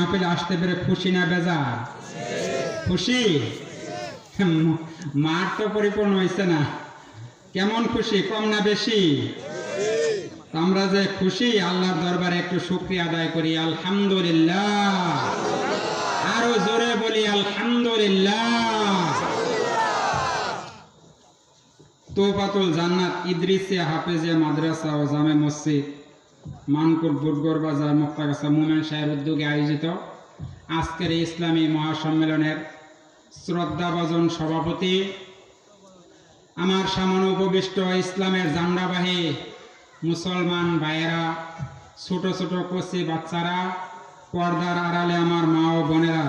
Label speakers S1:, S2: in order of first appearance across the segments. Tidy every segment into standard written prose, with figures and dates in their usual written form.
S1: মাহফিলে আসতে পেরে খুশি না বেজার? খুশি। মাঠ তো পরিপূর্ণ হয়েছে না, কেমন খুশি, কম না বেশি? আমরা যে খুশি, আল্লাহর দরবারে একটু শুকরিয়া আদায় করি, আলহামদুলিল্লাহ। আরো জোরে বলি আলহামদুলিল্লাহ। তোফাতুল জান্নাত ইদ্রিসিয়া হাফেজিয়া মাদ্রাসা ও জামে মসজিদ মানকুর বুটগর বাজার মুক্তাগাছা মোমেন শাহের উদ্যোগে আয়োজিত আজকের এই ইসলামী মহাসম্মেলনের শ্রদ্ধাভাজন সভাপতি, আমার সামনে উপবিষ্ট ইসলামের জান্ডাবাহী মুসলমান ভাইয়েরা, ছোট ছোট কচি বাচ্চারা, পর্দার আড়ালে আমার মা ও বোনেরা,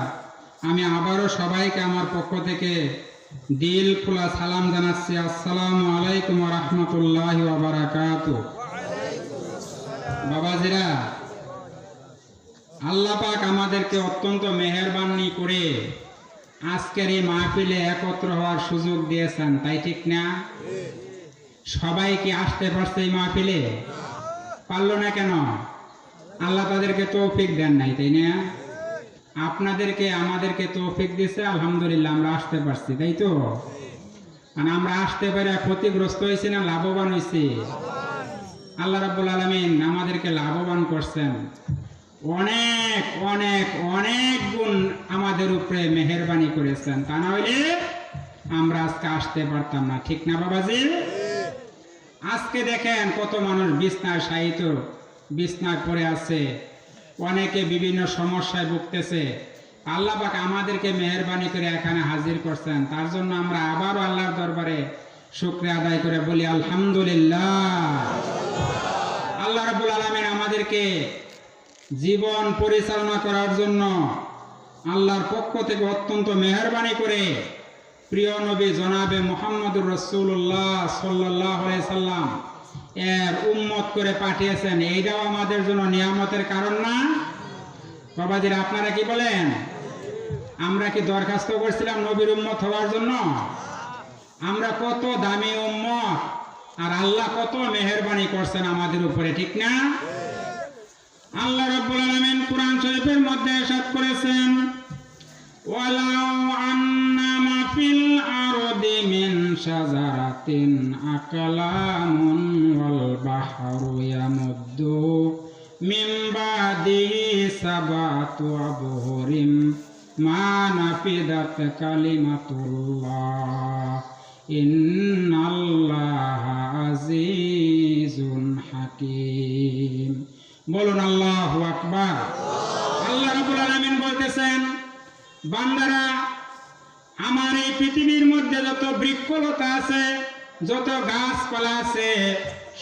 S1: আমি আবারও সবাইকে আমার পক্ষ থেকে দিল খোলা সালাম জানাচ্ছি। আসসালামু আলাইকুম ওয়া রাহমাতুল্লাহি ওয়া বারাকাতুহু। বাবাজিরা, আল্লাহ পাক আমাদেরকে অত্যন্ত মেহেরবানি করে আজকের এই মাহফিলে একত্র হওয়ার সুযোগ দিয়েছেন, তাই ঠিক না? সবাই কি আসতে পারছে এই মাহফিলে? পারলো না কেন? আল্লাহ তাদেরকে তৌফিক দেন নাই, তাই না? আপনাদেরকে আমাদেরকে তৌফিক দিয়েছে, আলহামদুলিল্লাহ আমরা আসতে পারছি, তাই তো? আর আমরা আসতে পেরে ক্ষতিগ্রস্ত হয়েছি না লাভবান হয়েছি? আল্লাহ রাব্বুল আলামিন আমাদেরকে লাভবান করছেন, অনেক অনেক অনেক গুণ আমাদের উপরে মেহেরবানি করেছেন, তা না হইলে আমরা আজকে আসতে পারতাম না, ঠিক না বাবাজি? আজকে দেখেন কত মানুষ বিছনায় শায়িত, বিছনায় পড়ে আছে, অনেকে বিভিন্ন সমস্যায় ভুগতেছে। আল্লাহ পাক আমাদেরকে মেহেরবানি করে এখানে হাজির করছেন, তার জন্য আমরা আবারও আল্লাহর দরবারে শুকরিয়া আদায় করে বলি আলহামদুলিল্লাহ। আল্লাহ রাব্বুল আলামিন আমাদেরকে জীবন পরিচালনা করার জন্য আল্লাহর পক্ষ থেকে অত্যন্ত মেহেরবানি করে প্রিয় নবী জনাবে মুহাম্মদুর রাসূলুল্লাহ সাল্লাল্লাহু আলাইহি সাল্লাম এর উম্মত করে পাঠিয়েছেন। এইটাও আমাদের জন্য নিয়ামতের কারণ না? বাবাজিরা, আপনারা কি বলেন? আমরা কি দরখাস্ত করছিলাম নবীর উম্মত হওয়ার জন্য? আমরা কত দামি উম্মত, আর আল্লাহ কত মেহেরবানি করছেন আমাদের উপরে, ঠিক না? আল্লাহ রাব্বুল আলামিন কুরআন শরীফের মধ্যে ইরশাদ করেছেন, ওয়ালাউ আন্না মা ফিল আরদি মিন শাজারাতিন আকালামুন ওয়াল বাহরু ইয়ামুদ্দু মিন বাদিহি সাবাতু আবহুরিম মা নাফিদাত কালিমাতুল্লাহ ইন্নাল্লাহা আজিজুন হাকীম। বলুন আল্লাহু আকবার। আল্লাহ রাব্বুল আলামিন বলতেছেন, বান্দারা, আমার এই পৃথিবীর মধ্যে যত বৃক্ষলতা আছে, যত গাছপালা আছে,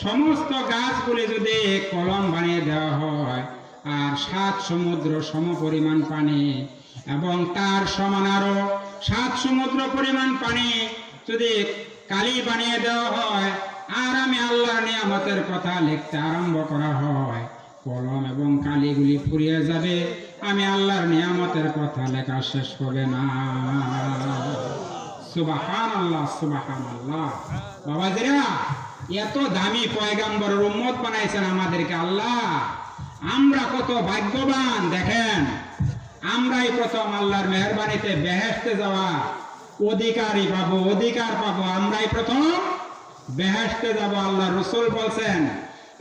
S1: সমস্ত গাছগুলি যদি কলম বানিয়ে দেওয়া হয়, আর 7 সমুদ্র সমপরিমাণ পানি এবং তার সমান আরো 7 সমুদ্র পরিমাণ পানি যদি কালি বানিয়ে দেওয়া হয়, আর আমি আল্লাহর নিয়ামতের কথা লিখতে আরম্ভ করা হয়, কলম এবং কালিগুলি ফুরিয়ে যাবে, আমি আল্লাহর নিয়ামতের কথা লেখা শেষ হবে না। সুবহানাল্লাহ, সুবহানাল্লাহ। বাবাজিরা, এত দামি পয়গম্বরের উম্মত বানাইছেন আমাদেরকে আল্লাহ, আমরা কত ভাগ্যবান। দেখেন, আমরাই প্রথম আল্লাহর মেহেরবানিতে বেহেশতে যাওয়া অধিকারী পাবো, অধিকার পাবো, আমরাই প্রথম বেহেশতে যাব। আল্লাহ রাসূল বলছেন,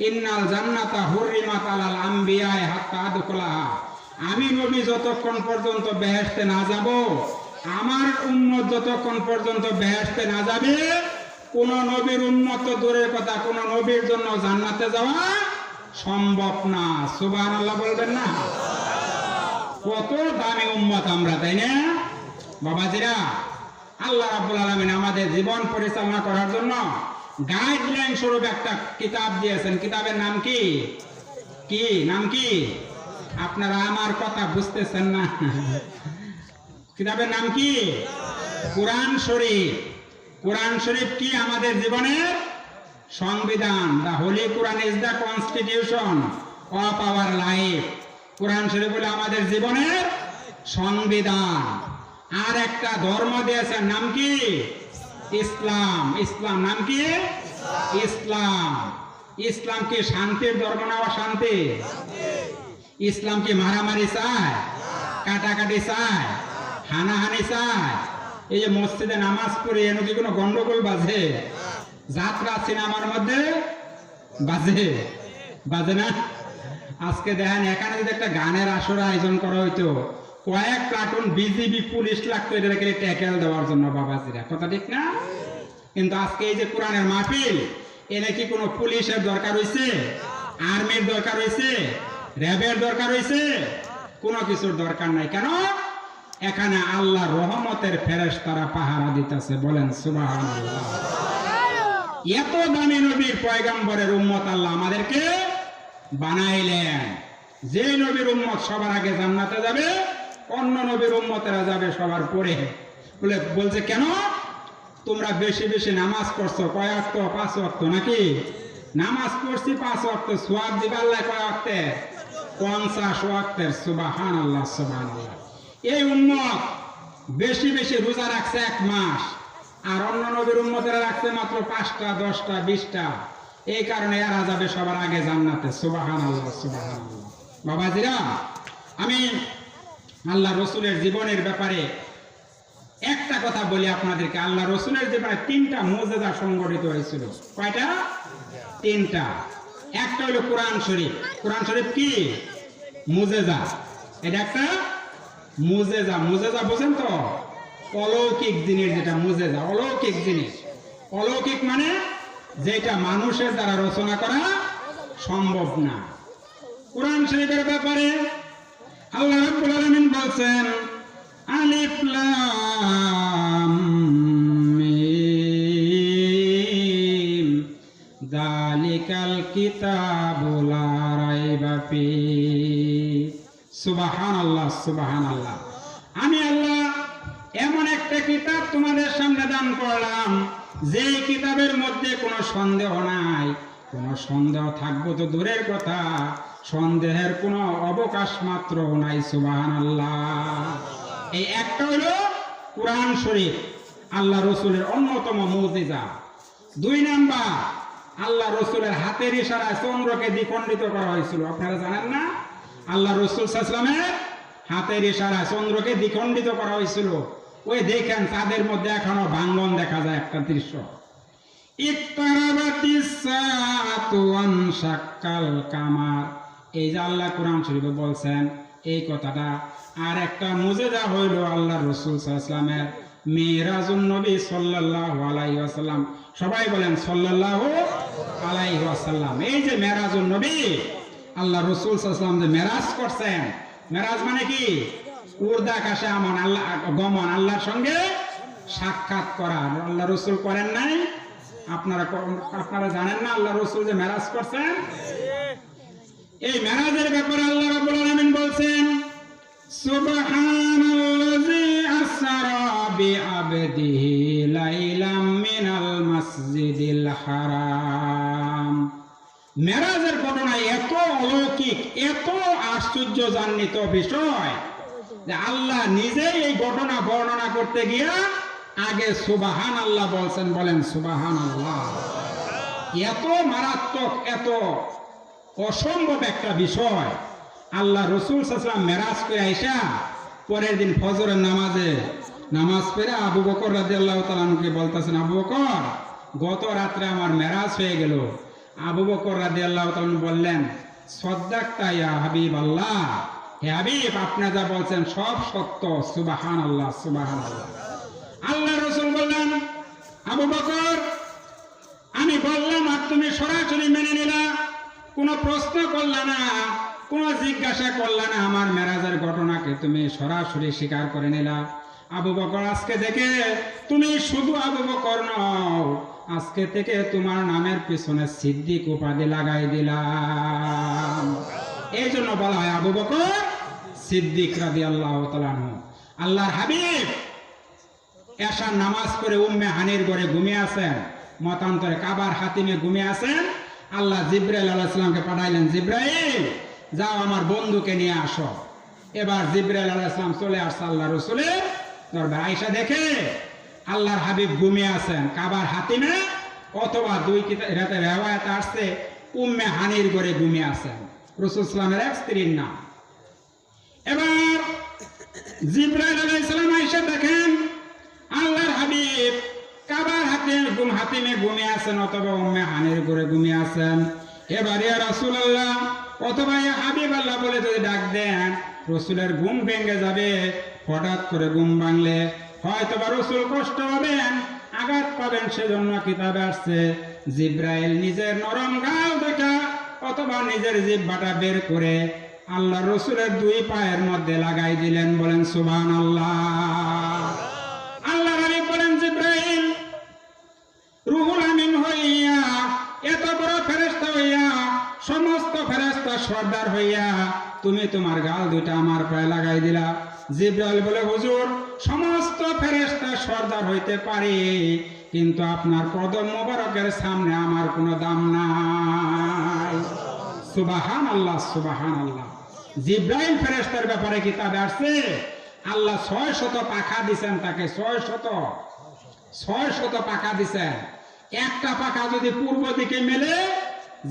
S1: ইন্নাল জান্নাতা হুররিমাত আলাল আমবিয়া হাত্তা আদখুলাহা। আমি নবী যতক্ষণ পর্যন্ত বেহেশতে না যাব, আমার উম্মত যতক্ষণ পর্যন্ত বেহেশতে না যাবে, কোন নবীর উম্মত তো দূরের কথা, কোন নবীর জন্য জান্নাতে যাওয়া সম্ভব না। সুবহানাল্লাহ বলবেন না? কত দামি উম্মত আমরা, তাই না বাবাজিরা? আল্লাহ রাব্বুল আলামিন আমাদের জীবন পরিচালনা করার জন্য গাইডলাইন স্বরূপ একটা কিতাব দিয়েছেন। কিতাবের নাম কি? কি নাম কি? আপনারা আমার কথা বুঝতেছেন না। কিতাবের নাম কি? কুরআন শরীফ। কুরআন শরীফ কি? আমাদের জীবনের সংবিধান। The holy Quran is the constitution of our life. Quran Sharif হলো আমাদের জীবনের সংবিধান। আর একটা ধর্ম দিয়েছেন, নাম কি? ইসলাম। ইসলাম নাম কি? ইসলাম। ইসলাম কি শান্তির ধর্ম না অশান্তি? ইসলাম কি মারামারি চায়? কাটাকাটি চায়, হানাহানি চায়। এই যে মসজিদে নামাজ পড়ে এনে কি কোনো গন্ডগোল বাজে? যাত্রা সিনেমার মধ্যে বাজে, বাজে না? আজকে দেখেন এখানে যদি একটা গানের আসর আয়োজন করা হইতো, কয়েক প্লাটুন বিজিবি পুলিশ লাগতো এটাকে ট্যাকেল দেওয়ার জন্য, বাবাজিরা, কথা ঠিক না? কিন্তু আজকে এই যে কোরআনের মাহফিল, এনে কি কোনো পুলিশের দরকার হইছে? আর্মির দরকার হইছে? র্যাবের দরকার হইছে? কোনো কিছুর দরকার নাই। কেন? এখানে আল্লাহ রহমতের ফেরেশতারা পাহারা দিতেছে। বলেন সুবহানাল্লাহ। এত দামি নবীর পয়গম্বরের উম্মত আল্লাহ আমাদেরকে বানাইলেন। যে নবীর উম্মত সবার আগে জান্নাতে যাবে, অন্য নবীর উম্মতেরা যাবে সবার পরে। বলছে কেন? তোমরা বেশি বেশি নামাজ পড়ছো, কয় ওয়াক্ত? 5 ওয়াক্ত নাকি? নামাজ পড়ছি 5 ওয়াক্ত, সওয়াব দিবে আল্লাহ কয় ওয়াক্তে? 50 ওয়াক্তের। সুবহানাল্লাহ, সুবহানাল্লাহ। এই উম্মত বেশি বেশি রোজা রাখছে 1 মাস, আর অন্য নবীর উম্মতেরা রাখছে মাত্র 5টা, 10টা, 20টা। এই কারণে এরা যাবে সবার আগে জান্নাতে। সুবহানাল্লাহ, সুবহানাল্লাহ। বাবাজিরা, আমি আল্লাহ রসুলের জীবনের ব্যাপারে একটা কথা বলি আপনাদেরকে। আল্লাহ রসুলের জীবনে 3টা মুজিজা সংঘটিত হয়েছিল। কয়টা? 3টা। একটা হলো কোরআন শরীফ। কোরআন শরীফ কি? মুজিজা। এটা একটা মুজিজা। মুজিজা বুঝেন তো? অলৌকিক জিনিস, যেটা মুজিজা, অলৌকিক জিনিস। অলৌকিক মানে যেটা মানুষের দ্বারা রচনা করা সম্ভব না। কোরআন শরীফের ব্যাপারে আল্লাহ রাব্বুল আলামিন বলছেন, আলিফ লাম মিম যালিকাল কিতাবু লা রাইবা ফীহি। সুবহানাল্লাহ, সুবহানাল্লাহ। আমি আল্লাহ এমন একটা কিতাব তোমাদের সামনে দান করলাম, যে কিতাবের মধ্যে কোনো সন্দেহ নাই। কোনো সন্দেহ থাকবো তো দূরের কথা, সন্দেহের কোনো অবকাশ মাত্র নাই। সুবহানাল্লাহ। এই একটা হলো কোরআন শরীফ, আল্লাহ রসুলের অন্যতম মুজিজা। 2 নাম্বার, আল্লাহ রসুলের হাতের ইশারায় চন্দ্রকে দ্বিখণ্ডিত করা হয়েছিল। আপনারা জানেন না? আল্লাহ রসুল সাল্লাল্লাহু আলাইহি ওয়াসাল্লামের হাতের ইশারায় চন্দ্রকে দ্বিখণ্ডিত করা হয়েছিল। ওই দেখেন তাদের মধ্যে এখনো ভাঙ্গন দেখা যায়, একটা দৃশ্য। ইকতারাবাতিস সাআতু ওয়ানশাক্কাল কামার। এই যে আল্লাহ কোরআন শরীফে বলছেন এই কথাটা। আর একটা মুজিজা হইল আল্লাহ রাসূল সাল্লাল্লাহু আলাইহি ওয়াসাল্লামের মিরাজুন নবী সাল্লাল্লাহু আলাইহি ওয়াসাল্লাম। সবাই বলেন সাল্লাল্লাহু আলাইহি ওয়াসাল্লাম। এই যে মেরাজুন নবী, আল্লাহ রাসূল সাল্লাল্লাহু আলাইহি ওয়াসাল্লাম যে মেরাজ করছেন। মেরাজ মানে কি? উর্দা আকাশে গমন, আল্লাহর সঙ্গে সাক্ষাৎ করা। আল্লাহ রসুল করেন নাই? আপনারা জানেন না আল্লাহ রসুল যে মেরাজ করছেন? এই মেরাজের ব্যাপারে আল্লাহ রাব্বুল আলামিন বলছেন, সুবহানাল্লাযী আসরা বিআবদিহি লাইলাম মিনাল মাসজিদিল হারাম। মেরাজের ঘটনা এত অলৌকিক, এত আশ্চর্যজনিত বিষয় যে আল্লাহ নিজেই এই ঘটনা বর্ণনা করতে গিয়া আগে সুবহানাল্লাহ বলছেন। বলেন সুবহানাল্লাহ। এত মারাত্মক, এত অসম্ভব একটা বিষয়। আল্লাহ রাসূল সাল্লাল্লাহু আলাইহি ওয়াসাল্লাম মেরাজ করে আইসা পরের দিন ফজরের নামাজ পড়ে আবু বকর রাদিয়াল্লাহু তাআলা আনহুকে বলতেছেন, আবু বকর, গত রাত্রে আমার মেরাজ হয়ে গেল। আবু বকর রাদিয়াল্লাহু তাআলা আনহু বললেন, সাদ্দাকতা ইয়া হাবিবাল্লাহ, হে হাবিব, আপনি যা বলছেন সব সত্য। সুবহানাল্লাহ, সুবহানাল্লাহ। আল্লাহ রাসূল বললেন, আবু বকর, আমি বললাম আর তুমি সরাসরি মেনে নিলা, কোনো প্রশ্ন করলা না, কোনো জিজ্ঞাসা করলা না, আমার মেরাজের ঘটনাকে তুমি সরাসরি স্বীকার করে নিলা। আবু বকর, আজকে থেকে তুমি শুধু আবু বকর নও, আজকে থেকে তোমার নামের পিছনে সিদ্দিক উপাধি লাগাই দিলাম। এই জন্য বলা হয় আবু বকর সিদ্দিক রাদিয়াল্লাহু তাআলা আনহু। আল্লাহর হাবিব এশার নামাজ পড়ে উম্মে হানির ঘরে ঘুমিয়ে আছেন, মতান্তরে কাবার হাতিমে ঘুমিয়ে আছেন। আল্লাহ জিবরাইল আলাইহিস সালামকে পাঠাইলেন, জিবরাইল যাও আমার বন্ধুকে নিয়ে আসো। এবার জিবরাইল আলাইহিস সালাম চলে আসছে আল্লাহ রাসূলের দরবারে। আয়েশা দেখে আল্লাহর হাবিব ঘুমিয়ে আছেন কাবার হাতিমে, অথবা 2 রিওয়ায়াতে আসছে উম্মে হানির ঘরে ঘুমিয়ে আছেন, রাসূল সাল্লাল্লাহু আলাইহি ওয়াসাল্লামের এক স্ত্রীর নাম। এবার জিবরাইল আলাইহিস সালাম আয়েশা দেখেন আল্লাহর হাবিব কাবার হাতিমে ঘুমিয়ে আছেন অথবা উম্মে হানির ঘরে ঘুমিয়ে আছেন। এবার ইয়া রাসূলুল্লাহ অথবা ইয়া হাবিব আল্লাহ বলে যদি ডাক দেন রাসূলের ঘুম ভেঙে যাবে। হঠাৎ করে ঘুম ভাঙলে হয়তোবা রাসূল কষ্ট পাবেন, আঘাত পাবেন। সেজন্য কিতাবে আসছে জিবরাইল নিজের নরম গাল দুটা অথবা নিজের জিহ্বাটা বের করে আল্লাহ রাসূলের দুই পায়ের মধ্যে লাগাই দিলেন। বলেন সুবহানাল্লাহ। আল্লাহ রানী বলেন জিবরাইল রুহুল আমিন হইয়া এত বড় ফেরেশতা হইয়া সমস্ত ফেরেশতা সর্দার হইয়া তুমি তোমার গাল দুইটা আমার পায়ে লাগাই দিলা। জিবরাইল বলে হুজুর সমস্ত ফেরেশতা সর্দার হইতে পারে কিন্তু আপনার কদম মোবারকের সামনে আমার কোনো দাম নাই। সুবহানাল্লাহ সুবহানাল্লাহ। জিবরাইল ফেরেশতার ব্যাপারে কিতাবে আসছে আল্লাহ 600 পাখা দিবেন তাকে। 600 পাখা দিবেন। একটা পাখা যদি পূর্ব দিকে মেলে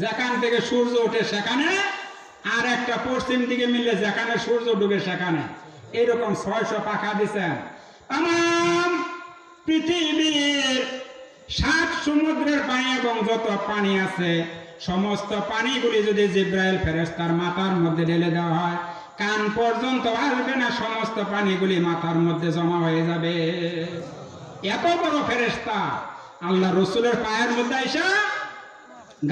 S1: যেখান থেকে সূর্য ওঠে সেখানে, আর একটা পশ্চিম দিকে মিললে যেখানে সূর্য ডুবে সেখানে, এরকম 600 পাখা দিবেন। তাম পৃথিবীর 7 সমুদ্রের পানি এবং যত পানি আছে সমস্ত পানিগুলি যদি জিবরাইল ফেরেশতার মাথার মধ্যে ঢেলে দেওয়া হয় কান পর্যন্ত আসবে না, সমস্ত পানিগুলি মাথার মধ্যে জমা হয়ে যাবে। এত বড় ফেরেশতা আল্লাহ রাসূলের পায়ের মধ্যে আইসা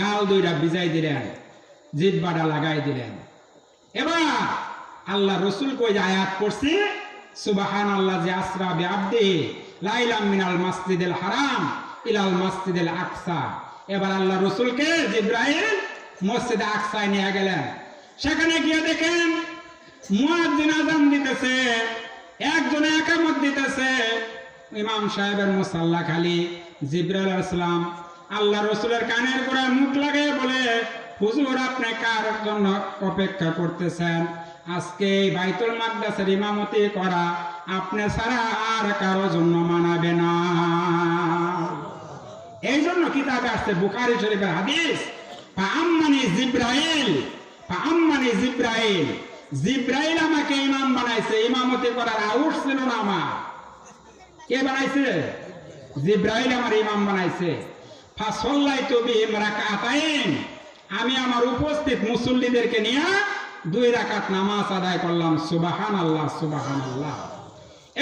S1: গাল দুইটা ভিজাই দিলেন, জিহ্বাটা লাগাই দিলেন। এবার আল্লাহ রাসূল কই আয়াত পড়ছি সুবহানাল্লাযী আসরা বিআবদি লাইলাম মিনাল মাসজিদিল হারাম ইলাল মাসজিদিল আকসা। এবার আল্লাহ রাসূলকে জিবরাইল মসজিদে আকসায় নিয়ে গেলেন। সেখানে গিয়ে দেখেন মুয়াজ্জিন আযান দিতেছে, একজনে ইকামত দিতেছে, ইমাম সাহেবের মুসাল্লা খালি। জিবরাইল আলাইহিস সালাম আল্লাহ রাসূলের কানের গোড়ায় মুখ লাগিয়ে বলে হুজুর আপনি কার জন্য অপেক্ষা করতেছেন? আজকে বাইতুল মাকদাসের ইমামতি করা আপনি ছাড়া আর কারো জন্য মানাবে না। এই জন্য কিতাবে আসছে বুখারী শরীফের হাদিস ফাআম্মানি জিবরাইল, জিবরাইল আমাকে ইমাম বানাইছে, ইমামতি করার আউট ছিল না আমার। কে বানাইছে? জিবরাইল আমার ইমাম বানাইছে। ফাসাল্লাইতু বিহিম রাকাতাইন, আমি আমার উপস্থিত মুসল্লিদেরকে নিয়ে 2 রাকাত নামাজ আদায় করলাম। সুবহানাল্লাহ সুবহানাল্লাহ।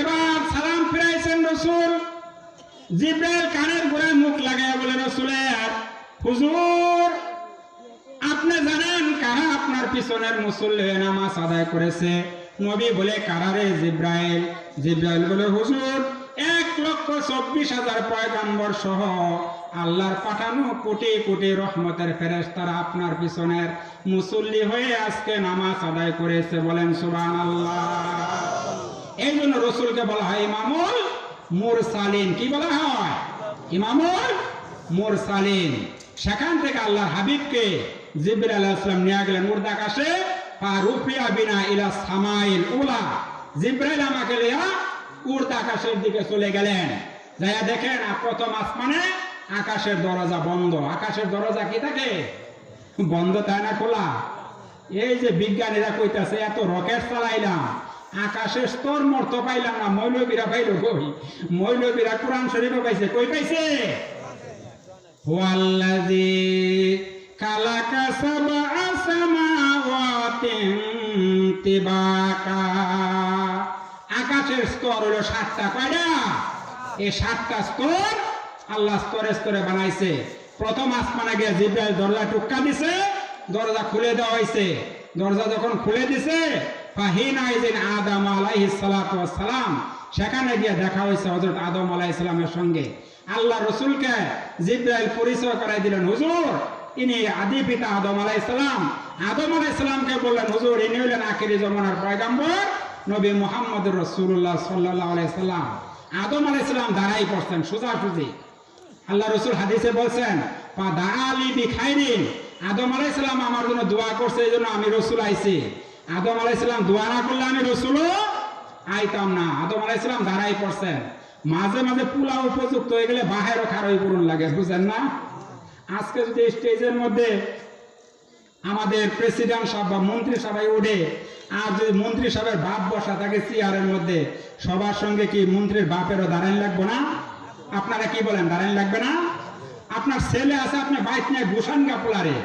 S1: এবার সালাম ফিরাইছেন রাসূল। জিবরাইল কানের গোড়ায় মুখ লাগায় বলে রাসূলের হুজুর আপনি জানেন কারা আপনার পিছনের মুসল্লি হয়ে নামাজ আদায় করেছে? নবী বলে কারা রে জিবরাইল? জিবরাইল বলে হুজুর 1,24,000 পয়গম্বর সহ আল্লাহর পাঠানো কোটি কোটি রহমতের ফেরেশতারা আপনার পিছনের মুসল্লি হয়ে আজকে নামাজ আদায় করেছে। বলেন সুবহানাল্লাহ। এই জন্য রাসূলকে বলা হয় ইমামুল মুরসালিন। কি বলা হয়? ইমামুল মুরসালিন। সেখান থেকে আল্লাহর হাবিবকে জিবরাইল আলাইহিস সালাম নিয়ে গেলেন উর্দাকাশে। ফারুফিয়া বিনা ইলা সামাইল উলা, জিবরাইল আমাকে লিয়া উর্দাকাশের দিকে চলে গেলেন। যাইয়া দেখেন প্রথম আসমানে আকাশের দরজা বন্ধ। আকাশের দরজা কি থাকে? বন্ধ, তাই না খোলা? এই যে বিজ্ঞানীরা কইতাছে এত রকেট চালাইলাম আকাশের স্তর মর্ত পাইলাম না। মৌলবীরা পাইল কই? মৌলবীরা কোরআন শরীফে পাইছে। কই পাইছে? ওয়াল্লাযী খালাকা সাবআ সামাওয়াতিন তিবাকা, আকাশের স্তর হলো 7টা। কয়টা? এই 7টা স্তর আল্লাহ স্তরে স্তরে বানাইছে। প্রথম আসমানে গিয়ে জিবরাইল দরজা টুক্কা দিছে, দরজা খুলে দেওয়া হয়েছে। দরজা যখন খুলে দিছে ফাহিনা ইযিন আদম আলাইহিস সালাতু ওয়াস সালাম, সেখানে গিয়ে দেখা হয়েছে হযরত আদম আলাইহিস সালামের সঙ্গে। আল্লাহ রাসূলকে জিবরাইল পরিচয় করাই দিলেন, হুজুর ইনি আদি পিতা আদম আলাইহিস সালাম। আদম আলাইহিস সালামকে বললেন হুজুর ইনি হলেন আখিরি জামানার পয়গম্বর নবী মুহাম্মদুর রাসূলুল্লাহ সাল্লাল্লাহু আলাইহি সাল্লাম। আদম আলাইহিস সালাম দাঁড়াই পড়ছেন সোজাসুজি। আল্লাহ রাসূল হাদিসে বলছেন ফাদাআলি বিখাইরিন, আদম আলাইহিস সালাম আমার জন্য দোয়া করছে, এইজন্য আমি রাসূল আইছি। আদম আলাইহিস সালাম দোয়া না করলে আমি রাসূলও আইতাম না। আদম আলাইহিস সালাম দাঁড়াই পড়ছেন। মাঝে মাঝে পোলা উপযুক্ত হয়ে গেলে বাহিরও খারই করুন লাগে, বুঝেন না? আজকে যদি স্টেজের মধ্যে আমাদের প্রেসিডেন্ট সাহেব বা মন্ত্রী সভায় উঠে, আর যদি মন্ত্রী সাহেবের বাপ বসা থাকে চেয়ারের মধ্যে, সবার সঙ্গে কি মন্ত্রীর বাপেরও দাঁড়ান লাগবে না? আপনারা কি বলেন, দাঁড়ান লাগবে না? আপনার ছেলে আছে, আপনি বাইক নিয়ে ঘুষান গাপুলারে,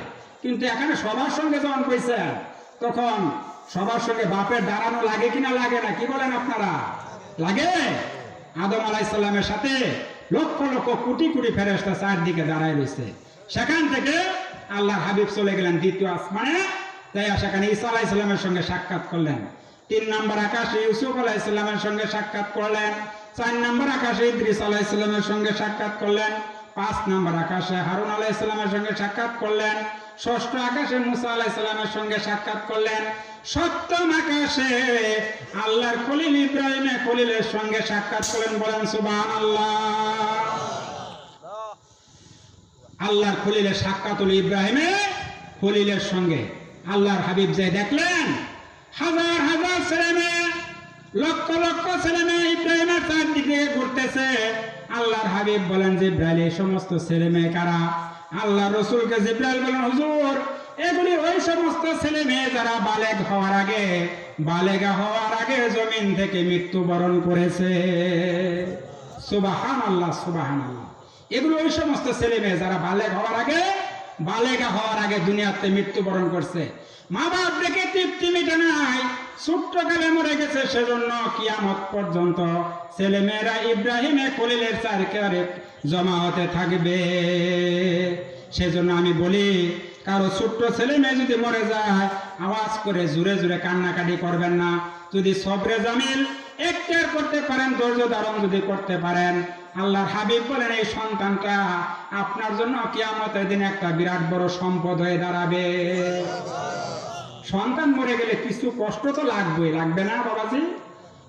S1: কিন্তু এখানে সবার সঙ্গে যখন কইছেন তখন সবার সঙ্গে বাপের দাঁড়ানো লাগে কিনা লাগে না? কি বলেন আপনারা, লাগে? আদম আলাইহিস সালামের সাথে লক্ষ লক্ষ কোটি কোটি ফেরেশতা চারদিকে দাঁড়ায় রয়েছে। সেখান থেকে আল্লাহর হাবিব চলে গেলেন দ্বিতীয় আসমানে, তাই সেখানে ঈসা আলাইহিস সালামের সঙ্গে সাক্ষাৎ করলেন। 3 নম্বর আকাশে ইউসুফ আলাইহিস সালামের সঙ্গে সাক্ষাৎ করলেন। 4 নম্বর আকাশে ইদ্রিস আলাইহিস সালামের সঙ্গে সাক্ষাৎ করলেন। 5 নম্বর আকাশে হারুন আলাইহিস সালামের সঙ্গে সাক্ষাৎ করলেন। 6ষ্ঠ আকাশে মুসা আলাইহিস সালামের সঙ্গে সাক্ষাৎ করলেন। 7ম আকাশে আল্লাহর খলিল ইব্রাহিম খলিলের সঙ্গে সাক্ষাৎ করলেন। বলেন সুবহানাল্লাহ। আল্লাহর খলিলের সাক্ষাৎ হলো ইব্রাহিমে খলিলের সঙ্গে। আল্লাহর হাবিব যে দেখলেন হাজার হাজার ছেলে মেয়ে, লক্ষ লক্ষ ছেলে মেয়ে ইব্রাহিমের চারদিকে ঘুরতেছে। আল্লাহর হাবিব বলেন জিব্রাইল, এই সমস্ত ছেলে মেয়ে কারা? আল্লাহ রসুলকে জিব্রাইল বলেন, হুজুর এগুলি ওই সমস্ত ছেলে মেয়ে যারা বালেগা হওয়ার আগে জমিন থেকে মৃত্যুবরণ করেছে। সুবহানাল্লাহ, সুবহানাল্লাহ। এগুলো ওই সমস্ত ছেলে মেয়ে যারা বালেগা হওয়ার আগে দুনিয়াতে মৃত্যুবরণ করছে। মা বাপ দেখে তৃপ্তি মিটে নাই, ছোট্টকালে মরে গেছে, সেজন্য কিয়ামত পর্যন্ত ছেলে মেয়েরা ইব্রাহিমে খলিলের চারকারে জমা হতে থাকবে। সেজন্য আমি বলি, কারো ছোট্ট ছেলে মেয়ে যদি মরে যায়, আওয়াজ করে জোরে জোরে কান্নাকাটি করবেন না। যদি সবরে জামিল একটার করতে পারেন, ধৈর্য ধারণ যদি করতে পারেন, আল্লাহর হাবিব বলেন এই সন্তানটা আপনার জন্য কিয়ামতের দিন একটা বিরাট বড় সম্পদ হয়ে দাঁড়াবে। সন্তান মরে গেলে কিছু কষ্ট তো লাগবে না বাবাজি?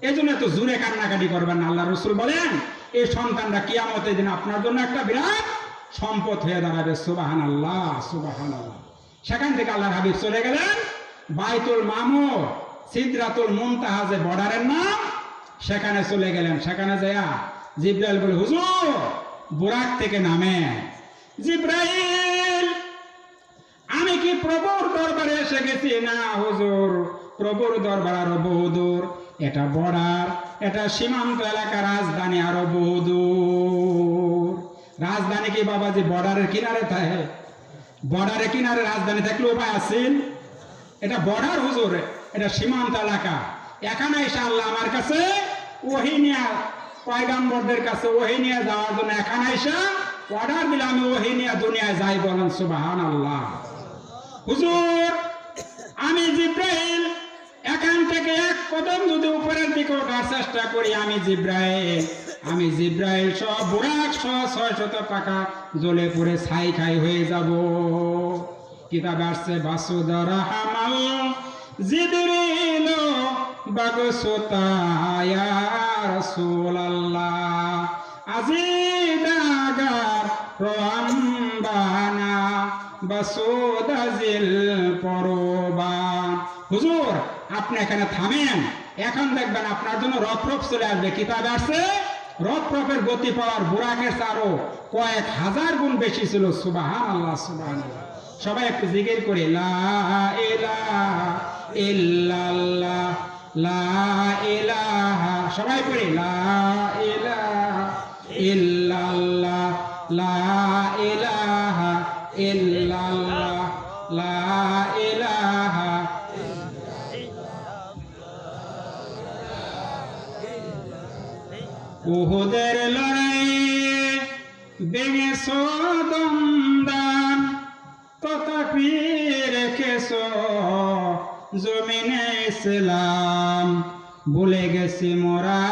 S1: এই জন্য এত জোরে কান্নাকাটি করবেন না। আল্লাহ রসুল বলেন এই সন্তানটা কিয়ামতের দিন আপনার জন্য একটা বিরাট সম্পদ হয়ে দাঁড়াবে। সুবহানাল্লাহ, সুবহানাল্লাহ। সেখান থেকে আল্লাহর হাবিব চলে গেলেন বাইতুল মামুর, সিদরাতুল মুনতাহা যে বর্ডারের নাম, সেখানে চলে গেলেন। সেখানে যাইয়া জিব্রাইল বলে, হুজুর বুরাক থেকে নামে। জিব্রাইল, আমি কি প্রভুর দরবারে এসে গেছি? না হুজুর, প্রভুর দরবার আরো বহুদূর, এটা বর্ডার, এটা সীমান্ত এলাকা, রাজধানী আরো বহুদূর। রাজধানী কি বাবাজি বর্ডারের কিনারে থাকে? বর্ডারের কিনারে রাজধানী থাকলে উপায় আছে? এটা বর্ডার হুজুর, এটা সীমান্ত এলাকা। এখানে এসে আল্লাহ আমার কাছে ওহী নিয়ে, পয়গম্বরদের কাছে ওহী নিয়ে যাওয়ার জন্য এখানে এসে অর্ডার দিলে আমি ওহী নিয়ে দুনিয়ায় যাই। বলেন সুবহানাল্লাহ। হুজুর আমি জিব্রাইল এখান থেকে এক কদম যদি উপরের দিকে ওঠার চেষ্টা করি, আমি জিব্রাইল সব বুরাক সহ 600 পাকা জ্বলে পড়ে ছাই খাই হয়ে যাব। কিতাবে আসছে বাসুদার হামাল জিবরিল বাগসুতা ইয়া রাসূলুল্লাহ আজিদাগার রম্বানা বাসুদাজিল পরবান। হুজুর আপনি এখানে থামেন, এখন দেখবেন আপনার জন্য রফরফ চলে আসবে। কিতাবে আসছে রফরফের গতি পাওয়ার বুরাকের আরো কয়েক হাজার গুণ বেশি ছিল। সুবহানাল্লাহ, সুবহানাল্লাহ। সবাই একটু জিকির করে লা ইলাহা ইল্লাল্লাহ, লা ইলাহা, সবাই পড়ে লা ইলাহা ইল্লাল্লাহ, লা ইলাহা ইল্লাল্লাহ, লা ইলাহা। উহুদের লড়াই ভেঙেছ দমদান, তথাপি রেখেছ জমিনে ইসলাম। ভুলে গেছি মোরা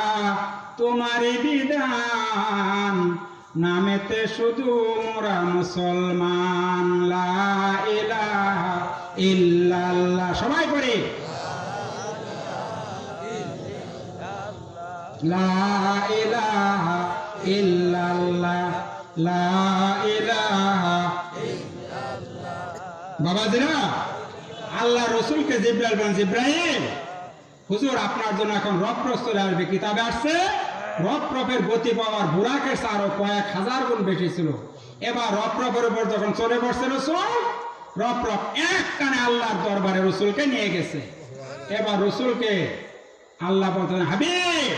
S1: তোমারই বিধান, নামেতে শুধু মোরা মুসলমান। লা ইলাহা ইল্লাল্লাহ, সবাই পড়ে লা ইলাহা ইল্লাল্লাহ, লা ইলাহা। বাবাজিরা, আল্লাহ রসুলকে জিব্রাইল বলেন, জিব্রাইল হুজুর আপনার জন্য এখন রফরফ চলে আসবে। কিতাবে আসছে রফরফের গতি পাওয়ার বুরাকের আরো কয়েক হাজার গুণ বেশি ছিল। এবার রফরফের উপর যখন চলে বসছে রসুল, রপ রপ এক টানে আল্লাহর দরবারে রসুলকে নিয়ে গেছে। এবার রসুলকে আল্লাহ বলতেন, হাবিব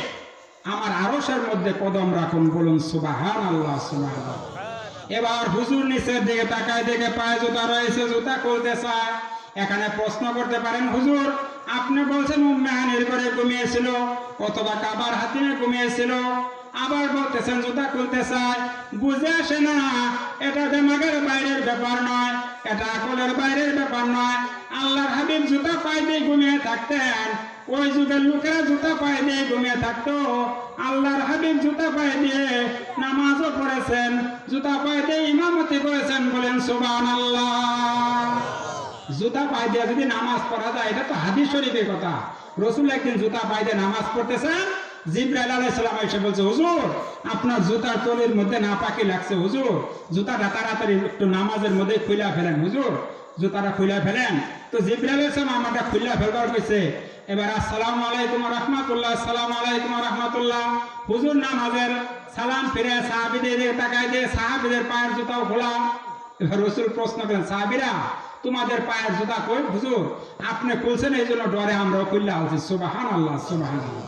S1: আমার আরশের মধ্যে কদম রাখুন, বলুন সুবহানাল্লাহ সুবহানাল্লাহ। এবার হুজুর নিচের দিকে তাকায়, দেখে পায়ে জুতা রয়েছে, জুতা খুলতে চায়। এখানে প্রশ্ন করতে পারেন, হুজুর আপনি বলছেন উম্মে হানির ঘরে ঘুমিয়েছিল অথবা কাবার হাতিমে ঘুমিয়েছিল, আবার বলতেছেন জুতা খুলতে চায়। বুঝে আসে না, এটা দিমাগের বাইরের ব্যাপার নয়, এটা আকলের বাইরের ব্যাপার নয়। আল্লাহর হাবিব জুতা পায়ে দিয়ে ঘুমিয়ে থাকতেন, ওই যুগের লোকেরা জুতা পায়ে দিয়ে ঘুমিয়ে থাকতো। আল্লাহর হাবিব জুতা পায়ে দিয়ে নামাজও পড়েছেন, জুতা পায়ে দিয়ে ইমামতি করেছেন, বলেন সুবহানাল্লাহ। জুতা পায়ে দিয়ে যদি নামাজ পড়া যায়, এটা তো হাদিস শরীফের কথা। রসুল একদিন জুতা পায়ে দিয়ে নামাজ পড়তেছেন, জিবরাইল আলাইহিস সালাম এসে বলছে, হুজুর আপনার জুতার তলির মধ্যে নাপাকি লাগছে, হুজুর জুতাটা তাড়াতাড়ি একটু নামাজের মধ্যে খুলে ফেলেন, হুজুর জুতাটা খুলে ফেলেন। তো জিবরাইল আলাইহিস সালাম আমাকে খুলে ফেলবার কইছে। এবার আসসালামু আলাইকুম ওয়া রাহমাতুল্লাহ, আসসালামু আলাইকুম ওয়া রাহমাতুল্লাহ। হুজুর নামাজের সালাম ফিরে সাহাবীদের দিকে তাকায় দিয়ে সাহাবীদের পায়ের জুতাও খোলা। এবার রসুল প্রশ্ন করেন, সাহাবীরা তোমাদের পায়ের জুতা কই? হুজুর আপনি খুলছেন এই জন্য ডরে আমরাও খুললা আছি। সুবহানাল্লাহ সুবহানাল্লাহ।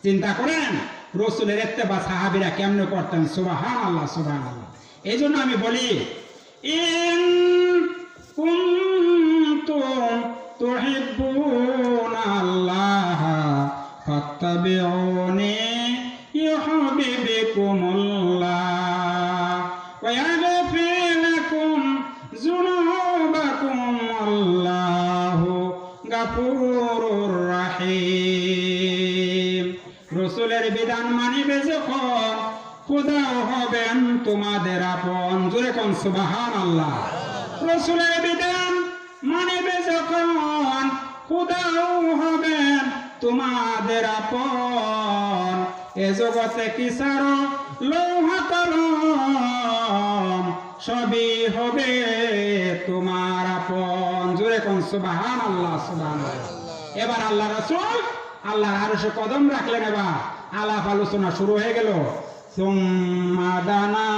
S1: চিন্তা করেন রসুলের ইত্তেবা সাহাবীরা কেমনে করতেন। সুবহানাল্লাহ সুবহানাল্লাহ। এই জন্য আমি বলি, ইন কুনতুম তুহিব্বুনা আল্লাহ ফাত্তাবিউনি ইউহিব্বুকুমুল্লাহ ওয়া ইয়াগফির লাকুম যুনুবাকুম আল্লাহু গাফুরুর রাহিম। রসুলের বিধান মানিবে যখন খোদাও হবেন তোমাদের আপন। জোরে কোন সুবহানাল্লাহ। রসুলের বিধান মানিবে যখন খোদাও হবেন তোমাদের আপন। এ জগতে কি ছাড়ো লৌহ কলম সবই হবে তোমার আপন। জোরে কোন সুবহানাল্লাহ সুবহানাল্লাহ। এবার আল্লাহ রাসূল আল্লাহর আরশে কদম রাখলেন। এবার আলাপ আলোচনা শুরু হয়ে গেল। সুম্মা দানা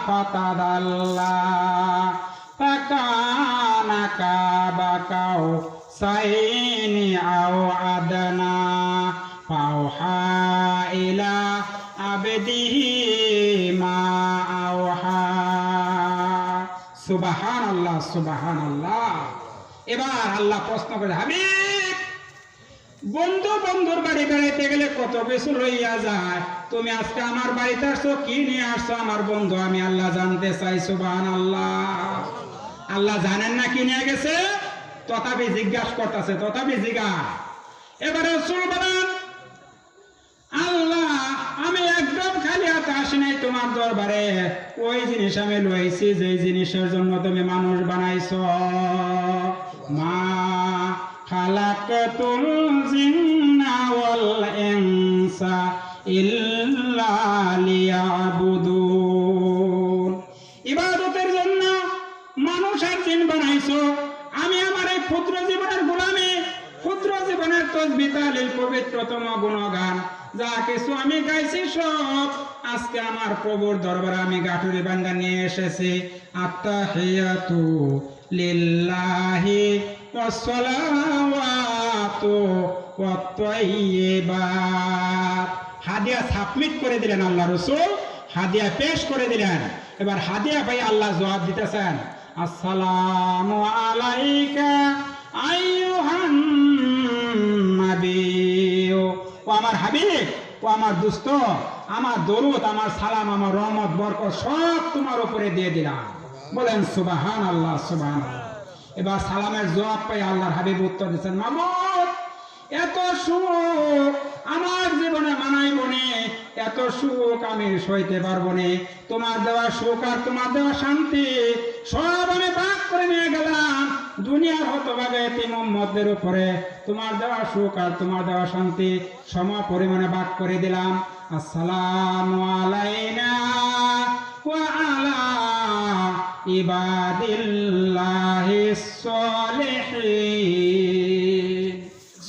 S1: ফাতাদাল্লা ফাকানা কাবাকাও সাইনি আও আদনা ফাওহা ইলা আবদিহি মা আওহা। সুবহানাল্লাহ সুবহানাল্লাহ। এবার আল্লাহ প্রশ্ন করে, হাবিব বন্ধুর বাড়ি বেড়াইতে গেলে কত কিছু লইয়া যায়, তুমি আজকে আমার বাড়িতে আসছো, কি নিয়ে আসছো আমার বন্ধু? আমি আল্লাহ জানতে চাই। সুবহানাল্লাহ। আল্লাহ জানেন না কি নিয়ে গেছে, তথাপি জিজ্ঞাসা করতেছে, তথাপি জিজ্ঞাসা। এবারে রাসূল বলেন, আল্লাহ আমি একদম খালি হাতে আসি নাই তোমার দরবারে, ওই জিনিস আমি লইছি যে জিনিসের জন্য তুমি মানুষ বানাইছো। মা খালাকাতুল জিন্না ওয়াল ইনসা ইল্লা লিয়াবুদুন। ইবাদতের জন্য মানুষ আর জিন বানাইছো। আমি আমার এই ক্ষুদ্র জীবনের গোলামি, ক্ষুদ্র জীবনের তাসবিহ তাহলিল পবিত্রতম গুণগান যা কিছু আমি গাইছি সব আজকে আমার প্রভুর দরবারে আমি গাঠুরি বান্দা নিয়ে এসেছি। আত্তাহিয়াতু লিল্লাহি ওয়াসসালাওয়াতু ওয়াত-তাইয়্যিবাত। হাদিয়া সাবমিট করে দিলেন আল্লাহ রাসূল, হাদিয়া পেশ করে দিলেন। এবার হাদিয়া ভাই আল্লাহ জবাব দিতেছেন, আসসালামু আলাইকা আইয়ুহান নাবিয়্যু। ও আমার হাবিব, ও আমার দোস্ত, আমার দরুদ, আমার সালাম, আমার রহমত বরকত সব তোমার উপরে দিয়ে দিলাম। বলেন সুবহানাল্লাহ সুবহানাল্লাহ। এবার সালামের জবাব পাই আল্লাহর হাবিব উত্তর দিচ্ছেন, মাবুদ এত সুখ আমার জীবনে মানাইব নে, এত সুখ আমি সইতে পারবো নে। তোমার দেওয়া সুখ আর তোমার দেওয়া শান্তি সব আমি ভাগ করে নিয়ে গেলাম দুনিয়ার হতভাগে এতিম উম্মতদের উপরে। তোমার দেওয়া সুখ আর তোমার দেওয়া শান্তি সম পরিমাণে ভাগ করে দিলাম। আসসালামু আলাইনা ওয়া আলা ইবাদিল্লাহিস সলিহিন।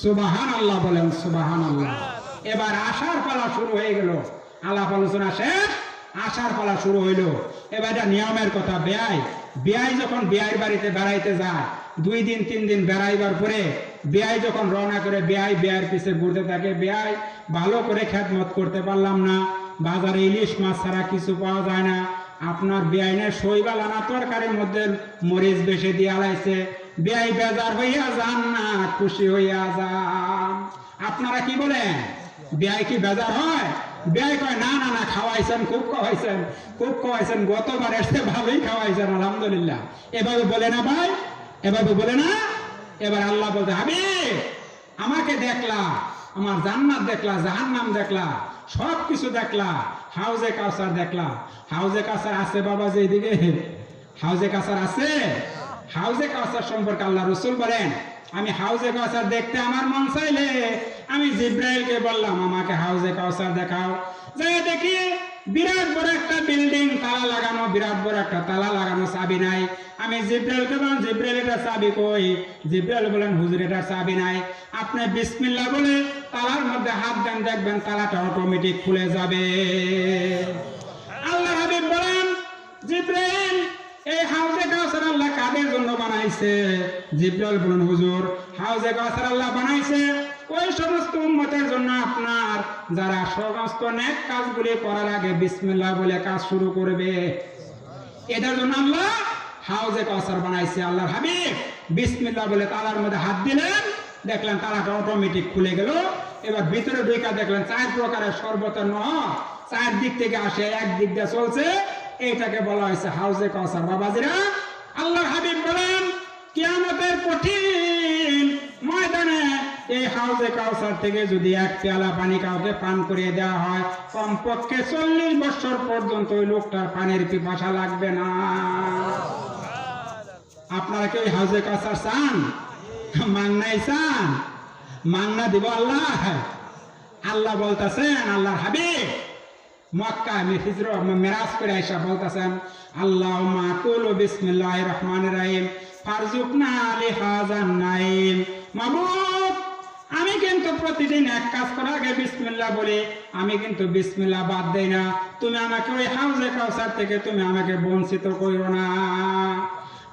S1: সুবহানাল্লাহ বলেন সুবহানাল্লাহ। এবার আশার পালা শুরু হয়ে গেল। আলাপ আলোচনা শেষ, আশার পালা শুরু হইল। এবার নিয়মের কথা, বেয়াই বিয়াই যখন বিয়ার বাড়িতে বেড়াইতে যায়, 2 দিন 3 দিন বেড়াইবার পরে বিয়াই যখন রওনা করে বিয়ার পিছে ঘুরতে থাকে, বিয়াই ভালো করে খেদমত করতে পারলাম না, বাজারে ইলিশ মাছ ছাড়া কিছু পাওয়া যায় না, আপনার বিয়াইনের শৈবাল আনা তরকারির মধ্যে মরিচ বেশি দিয়ে আলাইছে, বিয়াই বেজার হইয়া যান না, খুশি হইয়া যান। আপনারা কি বলেন? বিয়াই কি বেজার হয়? বিয়াই কয় না না না, খাওয়াইছেন, খুব খাওয়াইছেন, গতবার এসে ভালোই খাওয়াইছেন, আলহামদুলিল্লাহ। এভাবে বলে না ভাই, এভাবে বলে না। এবার আল্লাহ বলতে, হাবিব আমাকে দেখলা, আমার জান্নাত দেখলা, জাহান্নাম দেখলা, সব কিছু দেখলা, হাউজে কাউসার দেখলা। হাউজে কাউসার আছে বাবা যে এদিকে, হাউজে কাউসার আছে। হাউজে কাউসার সম্পর্কে আল্লাহ রাসূল বলেন, আমি হাউজে কাউসার দেখতে আমার মন চাইলে আমি জিব্রাইলকে বললাম আমাকে হাউজে কাউসার দেখাও। যাই দেখি বিরাট বড় একটা বিল্ডিং, তালা লাগানো, বিরাট বড় একটা তালা লাগানো, চাবি নাই। আমি জিব্রাইলকে বললাম, জিব্রাইল এটা চাবি কই? জিব্রাইল বলেন, হুজুর এটা চাবি নাই, আপনি বিসমিল্লাহ বলে তালার মধ্যে হাত দেন, দেখবেন তালাটা অটোমেটিক খুলে যাবে। আল্লাহ হাবিব বলেন, জিব্রাইল এই হাউজে কাউসার আল্লাহ কাদের জন্য বানাইছে? জিব্রাইল বলেন, হুজুর হাউজে কাউসার আল্লাহ বানাইছে ওই সমস্ত উম্মতের জন্য আপনার যারা সমস্ত নেক কাজগুলি করার আগে বিসমিল্লাহ বলে কাজ শুরু করবে, এটার জন্য আল্লাহ হাউজে কাউসার বানাইছে। আল্লাহর হাবিব বিসমিল্লাহ বলে তালার মধ্যে হাত দিলেন, দেখলেন তালাটা অটোমেটিক খুলে গেল। এবার ভিতরে ঢুকা দেখলেন 4 প্রকারের শরবতের নহর 4 দিক থেকে আসে, এক দিক দিয়ে চলছে, এইটাকে বলা হয়েছে হাউজে কাউসার। বাবাজিরা, আল্লাহর হাবিব বলেন, কিয়ামতের কঠিন ময়দানে এই হাউজে কাউসার থেকে যদি 1 পেয়ালা পানি কাউকে পান করিয়ে দেওয়া হয়, কমপক্ষে 40 বছর পর্যন্ত ওই লোকটার পানির পিপাসা লাগবে না। আপনারা কি ওই হাউজে কাউসার চান? মাংনাই চান? মাংনা দিব আল্লাহ। আল্লাহ বলতেছেন, আল্লাহর হাবিব মক্কা মেরাজ করে আইসা বলতেছেন, আল্লাহুম্মা কুলু বিসমিল্লাহির রহমানির রহিম ফারজুকনা লিহাজান নাইম। মাবুদ, আমি কিন্তু প্রতিদিন এক কাজ করার আগে বিসমিল্লাহ বলি, আমি কিন্তু বিসমিল্লাহ বাদ দেই না। তুমি আমাকে ওই হাউজে কাউসার থেকে তুমি আমাকে বঞ্চিত করিও না।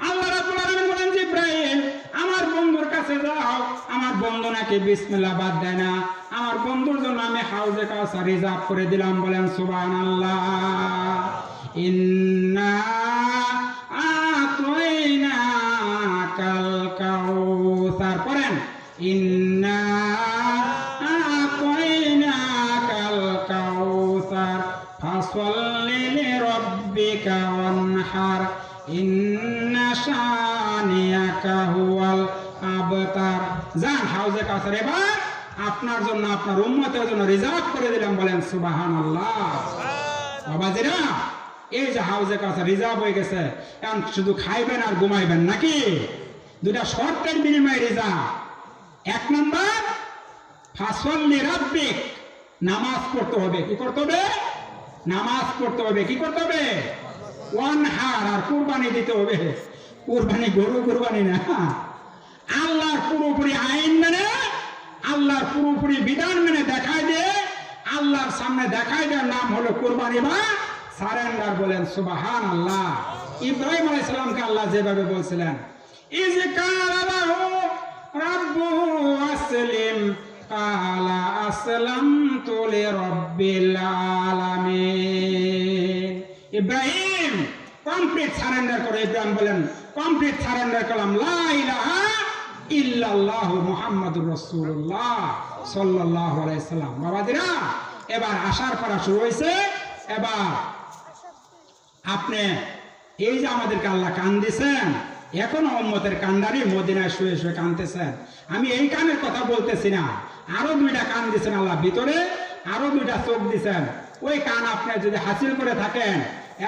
S1: আল্লাহ রাব্বুল আলামিন বলেন, জিব্রাইল আমার বন্ধুর কাছে যাও, আমার বন্ধু নাকি বিসমিল্লাহ বাদ দেয় না, আমার বন্ধুর জন্য আমি হাউজে কাউসার রিজার্ভ করে দিলাম। বলেন সুবহানাল্লাহ। ইন্না আতাইনাকাল কাউসার, পড়েন ইন্না আতাইনাকাল কাউসার ফাসল্লি লিরাব্বিকা ওয়ানহার ইন্না শানিয়াকা হুয়াল আবতার। যান হাউজে কাউসার এবার আপনার জন্য, আপনার উম্মতের জন্য রিজার্ভ করে দিলাম। বলেন সুবহানাল্লাহ। বাবাজিরা, এই যে হাউজে কাউসার রিজার্ভ হয়ে গেছে, এখন শুধু খাইবেন আর ঘুমাইবেন নাকি? 2টা শর্তের বিনিময়ে রিজার্ভ। 1 নম্বর, ফাসল্লি রাব্বিক, নামাজ পড়তে হবে। কি করতে হবে? নামাজ পড়তে হবে। কি করতে হবে? ওয়ানহার, আর কুরবানি দিতে হবে। কুরবানি গরু কুরবানি না, আল্লাহর পুরোপুরি আইন মেনে, আল্লাহর পুরোপুরি বিধান মেনে দেখায় দিয়ে, আল্লাহর সামনে দেখায় দেওয়ার নাম হলো কুরবানি বা সারেন্ডার। বলেন সুবহানাল্লাহ। ইব্রাহিম আলাইহিস সালামকে আল্লাহ যেভাবে বলছিলেন, ইজ কালা লাহু রাব্বুহু আসলিম কালা আসলামতু লিরাব্বিল আলামিন। ইব্রাহিম কমপ্লিট সারেন্ডার করে। ইব্রাহিম বলেন কমপ্লিট সারেন্ডার করলাম, লা ইলাহা ইল্লাল্লাহু মুহাম্মাদুর রাসূলুল্লাহ সাল্লাল্লাহু আলাইহি সাল্লাম। বাবাজিরা, এবার আশার পারা শুরু হয়েছে। এবার আপনি এই যে আমাদেরকে আল্লাহ কান দিয়েছেন, এখনো উম্মতের কান্ডারি মদিনায় শুয়ে শুয়ে কানতেছেন। আমি এই কানের কথা বলতেছি না, আরো 2টা কান দিয়েছেন আল্লাহ ভিতরে, আরো 2টা চোখ দিয়েছেন। ওই কান আপনি যদি হাসিল করে থাকেন,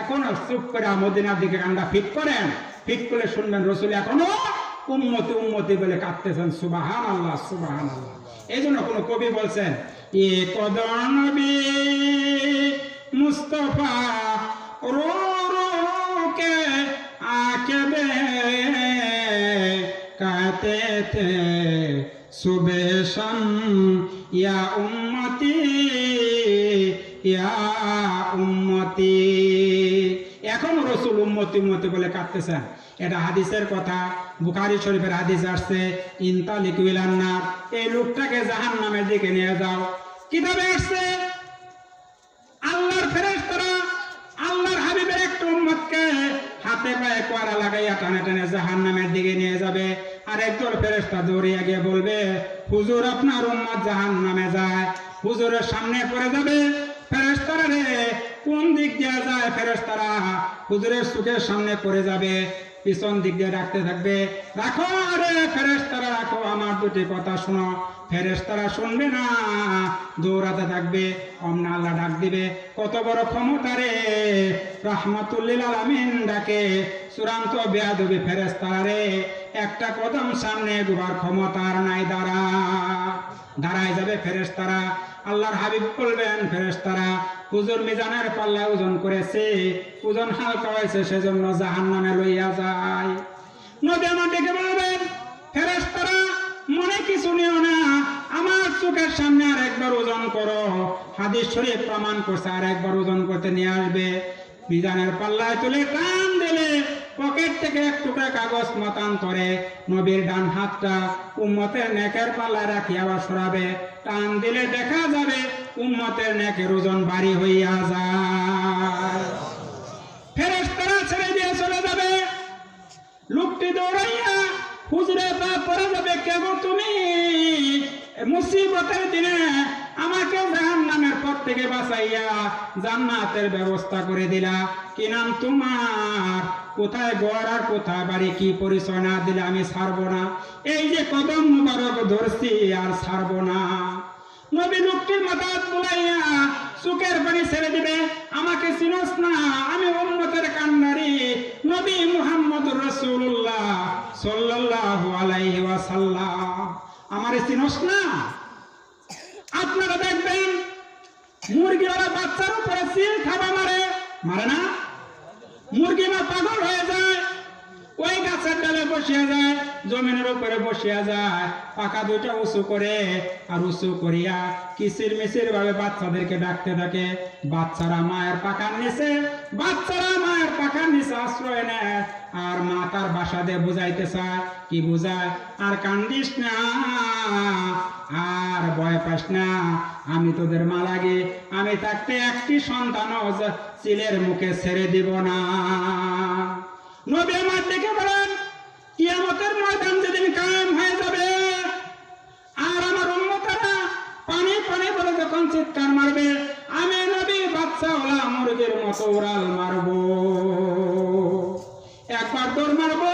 S1: এখনো চুপ করে মদিনার দিকে কানটা ফিট করেন, ফিট করে শুনবেন রাসূল এখনো উম্মতি উম্মতি বলে কাঁদতেছেন। সুবহানাল্লাহ, সুবহানাল্লাহ। এই জন্য কোন কবি বলছেন, এ কদর নবী মুস্তাফা রো রো কে আকেবে কাতে তে সুবে শাম ইয়া উম্মতি ইয়া উম্মতি। এখন রসুল উম্মতি উম্মতি বলে কাঁদতেছেন। এটা হাদিসের কথা, বুখারী শরীফের হাদিস আসছে, ইনতালিকু ইলান নার, এই লোকটাকে জাহান্নামের দিকে নিয়ে যাও। কিতাবে আসছে আল্লাহর ফেরেশতারা আল্লাহর হাবিবের একটা উম্মতকে হাতে পায়ে কোয়ারা লাগাইয়া টানে টানে জাহান্নামের দিকে নিয়ে যাবে। আর একদল ফেরেশতা দৌড়িয়ে গিয়ে বলবে, হুজুর আপনার উম্মত জাহান্নামে যায়। হুজুরের সামনে পড়ে যাবে, ফেরেশতারা রে কোন দিক দিয়ে যায়? ফেরেশতারা হুজুরের চোখের সামনে পড়ে যাবে, পিছন দিক দিয়ে ডাকতে থাকবে, রাখো আরে ফেরেশতারা রাখো, আমার দুটি কথা শোনো। ফেরেশতারা শুনবে না, দৌড়াতে থাকবে। অমনা আল্লাহ ডাক দিবে, কত বড় ক্ষমতা রে! রাহমাতুল লিল আলামিন ডাকে, চূড়ান্ত বেয়াদবি ফেরেশতারা রে, একটা কদম সামনে এগোবার ক্ষমতা আর নাই, দাঁড়ায় যাবে ফেরেশতারা। আল্লাহর হাবিব বলবেন, ফেরেশতারা হুজুর মিজানের পাল্লা ওজন করেছে, ওজন হালকা হয়েছে, সেজন্য জাহান্নামে লইয়া যায়। নবী আমার ডেকে বলবেন, ফেরেশতারা মনে কিছু নিও না, আমার চোখের সামনে আর একবার ওজন করো। হাদিস শরীফ প্রমাণ করছে, আর একবার ওজন করতে নিয়ে আসবে। মিজানের পাল্লায় তুলে টান দিলে পকেট থেকে এক টুকরা কাগজ মতান্তরে নবীর ডান হাতটা উম্মতের নেকের পাল্লায় রাখি আবার সরাবে। টান দিলে দেখা যাবে উম্মতের নেকের ওজন ভারী হইয়া যায়। ফেরেশতারা ছেড়ে দিয়ে চলে যাবে। লোকটি দৌড়াইয়া হুজুরে পা পড়ে যাবে, কেবল তুমি মুসিবতের দিনে আমাকে জাহান্নামের পথ থেকে বাঁচাইয়া জান্নাতের ব্যবস্থা করে দিলা। কি নাম তোমার? কোথায় ঘর আর কোথায় বাড়ি, কি পরিচয় না দিলে আমি ছাড়বো না। এই যে কদম মুবারক ধরছি আর ছাড়বো না। নবী লোকটির মাথা বুলাইয়া চোখের পানি ছেড়ে দিবে, আমাকে চিনস না? আমি উম্মতের কান্ডারি নবী মুহাম্মদুর রাসূলুল্লাহ সাল্লাল্লাহু আলাইহি ওয়াসাল্লাম, আমারে চিনস না? আপনারা দেখবেন মুরগিওয়ালা বাচ্চার উপরে সিল থাবা মারে না? মুরগি মা পাগল হয়ে যায়, ওই গাছের ডালে বসিয়া যায়, জমিনের উপরে বসিয়া যায়, পাকা দুইটা উঁচু করে, আর উঁচু করিয়া কিচির মিচির ভাবে বাচ্চাদেরকে ডাকতে থাকে। বাচ্চারা মায়ের পাখার নিচে আশ্রয় নেয়, আর মা তার বাসা দিয়ে বুঝাইতে চায়। কি বুঝায়? আর কান্দিস না, আর ভয় পাস না, আমি তোদের মা লাগে, আমি থাকতে একটি সন্তানও চিলের মুখে ছেড়ে দিব না। নবী আমার দেখে বলেন, কিয়ামতের ময়দান যেদিন কায়েম হয়ে যাবে, আর আমার উম্মতেরা পানি পানি বলে যখন চিৎকার মারবে, আমি নবী বাচ্চাওয়ালা মুরগির মতো উড়াল মারবো। একবার দৌড় মারবো,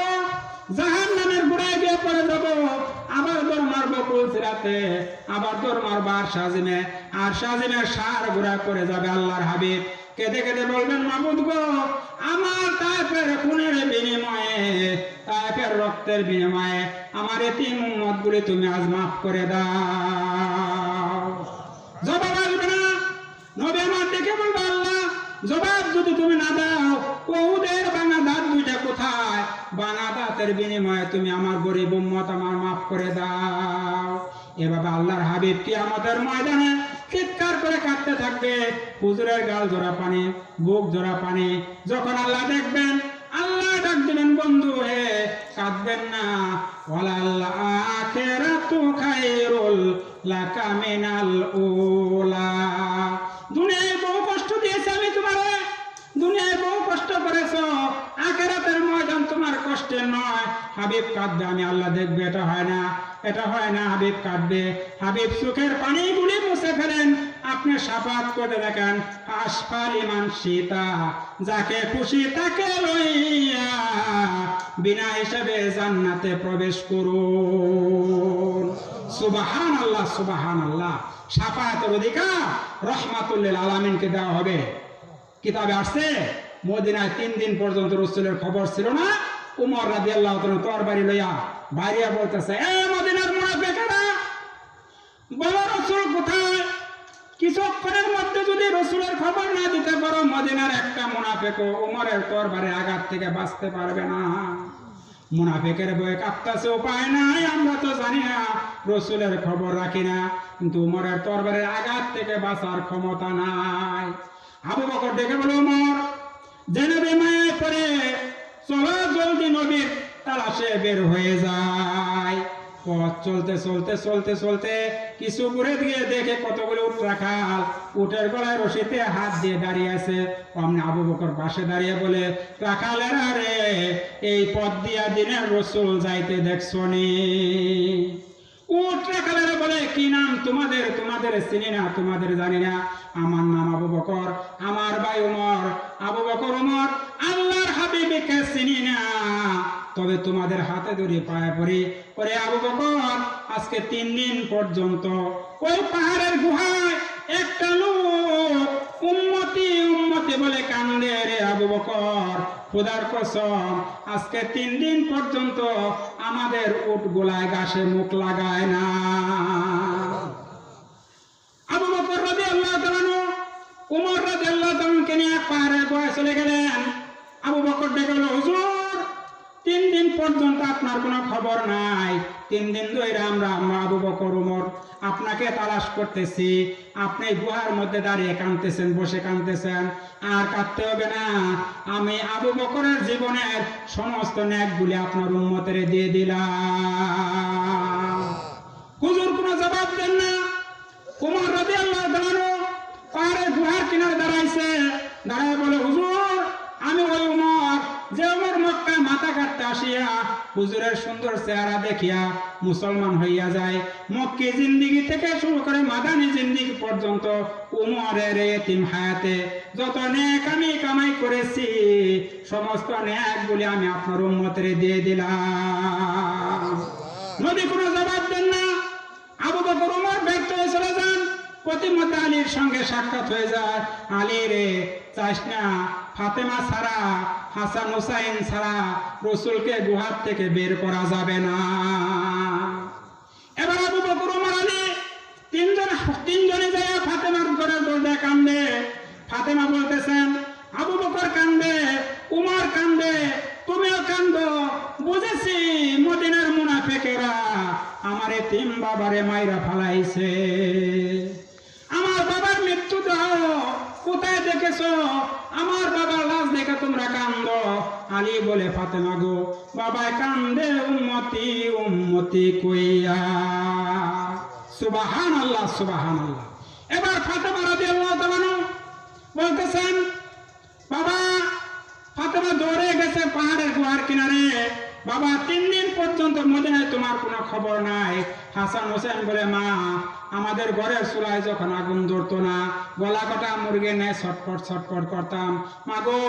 S1: জাহান্নামের গোড়ায় গিয়ে পড়ে যাবো, আবার দৌড় মারবো পুলসিরাতে, আবার দৌড় মারবো আর সাজিমের সার গুড়া করে যাবে। আল্লাহর হাবিব কেঁদে কেঁদে বলবেন, মাবুদ গো, আমার তায়েফের খুনের বিনিময়ে, তায়েফের রক্তের বিনিময়ে আমার এতিম উম্মতগুলি তুমি আজ মাফ করে দাও। জবাব আসবে না। নবী আমার দেখে বলবে, আল্লাহ জবাব যদি তুমি না দাও, উহুদের ভাঙা দাঁত দুইটা কোথায়? ভাঙা দাঁতের বিনিময়ে তুমি আমার গরিব উম্মত আমার মাফ করে দাও। এভাবে আল্লাহর হাবিব কিয়ামতের ময়দানে চিৎকার করে কাঁদতে থাকবে, হুজুরের গাল জোড়া পানি, বুক জোড়া পানি। যখন আল্লাহ দেখবেন, আল্লাহ ডাক দিবেন, বন্ধু হে কাঁদবেন না, ওয়ালাল আখিরাতু খায়রুল লাকা মিনাল উলা। দুনিয়ায় বহু কষ্ট দিয়েছি আমি তোমারে, দুনিয়ায় বহু কষ্ট করেছো, আখিরাতের ময়দান তোমার কষ্টের নয়। হাবিব কাঁদবে, আমি আল্লাহ দেখবে, এটা হয় না, এটা হয় না। হাবিব কাঁদবে, হাবিব চোখের পানিগুলি মুছে ফেলেন। আপনি শাফাত করে দেখেন, আসফাল ইমান সীতা, যাকে খুশি তাকে লইয়া বিনা হিসাবে জান্নাতে প্রবেশ করুন। সুবহানাল্লাহ, সুবহানাল্লাহ। শাফাতের অধিকার রাহমাতুল লিল আলামিনকে দেওয়া হবে। কিতাবে আসছে, মদিনায় 3 দিন পর্যন্ত রাসূলের খবর ছিল না। উমর রাদিয়াল্লাহু তাআলা তরবারি লইয়া বাইরে বলতেছে, এ মদিনার মুনাফিকেরা, বলো রাসূল কোথায়? কিছুক্ষণের মধ্যে যদি রাসূলের খবর না দিতে পারো, মদিনার একটা মুনাফিকও উমরের তরবারির আঘাত থেকে বাঁচতে পারবে না। মুনাফিকের ভয়ে কাঁপতেছে, উপায় নাই, আমরা তো জানি না, রাসূলের খবর রাখি না, কিন্তু উমরের তরবারির আঘাত থেকে বাঁচার ক্ষমতা নাই। আবু বকর ডেকে বলে, উমর জেনেবে মায়ায় পড়ে চলো জলদি নবীর তালাশে বের হয়ে যায়। পথ চলতে চলতে চলতে চলতে কিছু ঘুরে দিয়ে দেখে কতগুলো উট রাখাল উটের গলায় রশিতে হাত দিয়ে দাঁড়িয়ে আছে। অমনি আবু বকর পাশে দাঁড়িয়ে বলে, রাখালেরা রে, এই পথ দিয়া দিনের রসুল যাইতে দেখছো নি? উট রাখালেরা বলে, কি নাম তোমাদের? তোমাদের চিনি না, তোমাদের জানি না। আমার নাম আবু বকর, আমার ভাই উমর। আবু বকর উমর, আল্লাহর হাবিবকে চিনি না, তবে তোমাদের হাতে ধরে পায়ে পড়ি। পরে আবু বকর, আজকে 3 দিন পর্যন্ত ওই পাহাড়ের গুহায় একটা লোক উম্মতি উম্মতি বলে কান্দে রে আবু বকর। খোদার কসম, আজকে 3 দিন পর্যন্ত আমাদের উট গোলায় ঘাসে মুখ লাগায় না। আবু বকর রাদিয়াল্লাহু তাআলা উমর রাদিয়াল্লাহু তাআলাকে নিয়ে পাহাড়ের গুহায় চলে গেলেন। আবু বকর ডেকে বলল, হুজুর, 3 দিন পর্যন্ত আপনার কোনো খবর নাই। 3 দিন ধরে আমরা আবু বকর উমর আপনাকে তালাশ করতেছি। আপনি গুহার মধ্যে দাঁড়িয়ে কাঁদতেছেন, বসে কাঁদতেছেন। আর কাঁদতে হবে না, আমি আবু বকরের জীবনের সমস্ত ন্যাকগুলি আপনার উম্মতের দিয়ে দিলাম। হুজুর কোনো জবাব দেন না। উমর রাদিয়াল্লাহু তাআলা পাহাড়ের গুহার কিনারে দাঁড়াইছে, দাঁড়ায় বলে, হুজুর, আমি ওই উমর যে উমর মক্কায় মাথা কাটতে আসিয়া হুজুরের সুন্দর চেহারা দেখিয়া মুসলমান হইয়া যায়। মক্কি জিন্দিগি থেকে শুরু করে মাদানী জিন্দিগি পর্যন্ত উমরের এতিম হায়াতে যত নেক আমি কামাই করেছি, সমস্ত নেকগুলি আমি আপনার উম্মতের দিয়ে দিলাম। নবী কোনো জবাব দেন না। আবু বকর উমর ব্যর্থ হয়ে চলে যান। প্রতিমতে আলীর সঙ্গে সাক্ষাৎ হয়ে যায়। আলী রে, চাস না ফাতেমা ছাড়া, হাসান হুসাইন ছাড়া রসুলকে গুহার থেকে বের করা যাবে না। এবার আবু বকর উমর আলী তিনজনে যায় ফাতেমার ঘরের দরজায় কান্দে। ফাতেমা বলতেছেন, আবু বকর কান্দে, উমর কান্দে, তুমিও কান্দো। বুঝেছি মদিনার মুনাফিকেরা আমার এতিম বাবারে মাইরা ফালাইছে। আমার বাবার মৃত্যু দাও, কোথায় দেখেছো? আমার বাবার লাশ দেখে তোমরা কান্দো। আলী বলে, ফাতেমা গো, বাবায় কান্দে উম্মতি উম্মতি কইয়া। সুবহানাল্লাহ, সুবহানাল্লাহ। এবার ফাতেমা রাদিয়াল্লাহু তাআলা বলতেছেন, বাবা, ফাতেমা দৌড়ে গেছে পাহাড়ের গুহার কিনারে। বাবা, 3 দিন পর্যন্ত মদিনায় তোমার কোনো খবর নাই। হাসান হোসেন বলে, মা, আমাদের ঘরের চুলায় যখন আগুন ধরতো না, গলা কাটা মুরগি নেয় ছটফট ছটফট করতাম। মা গো,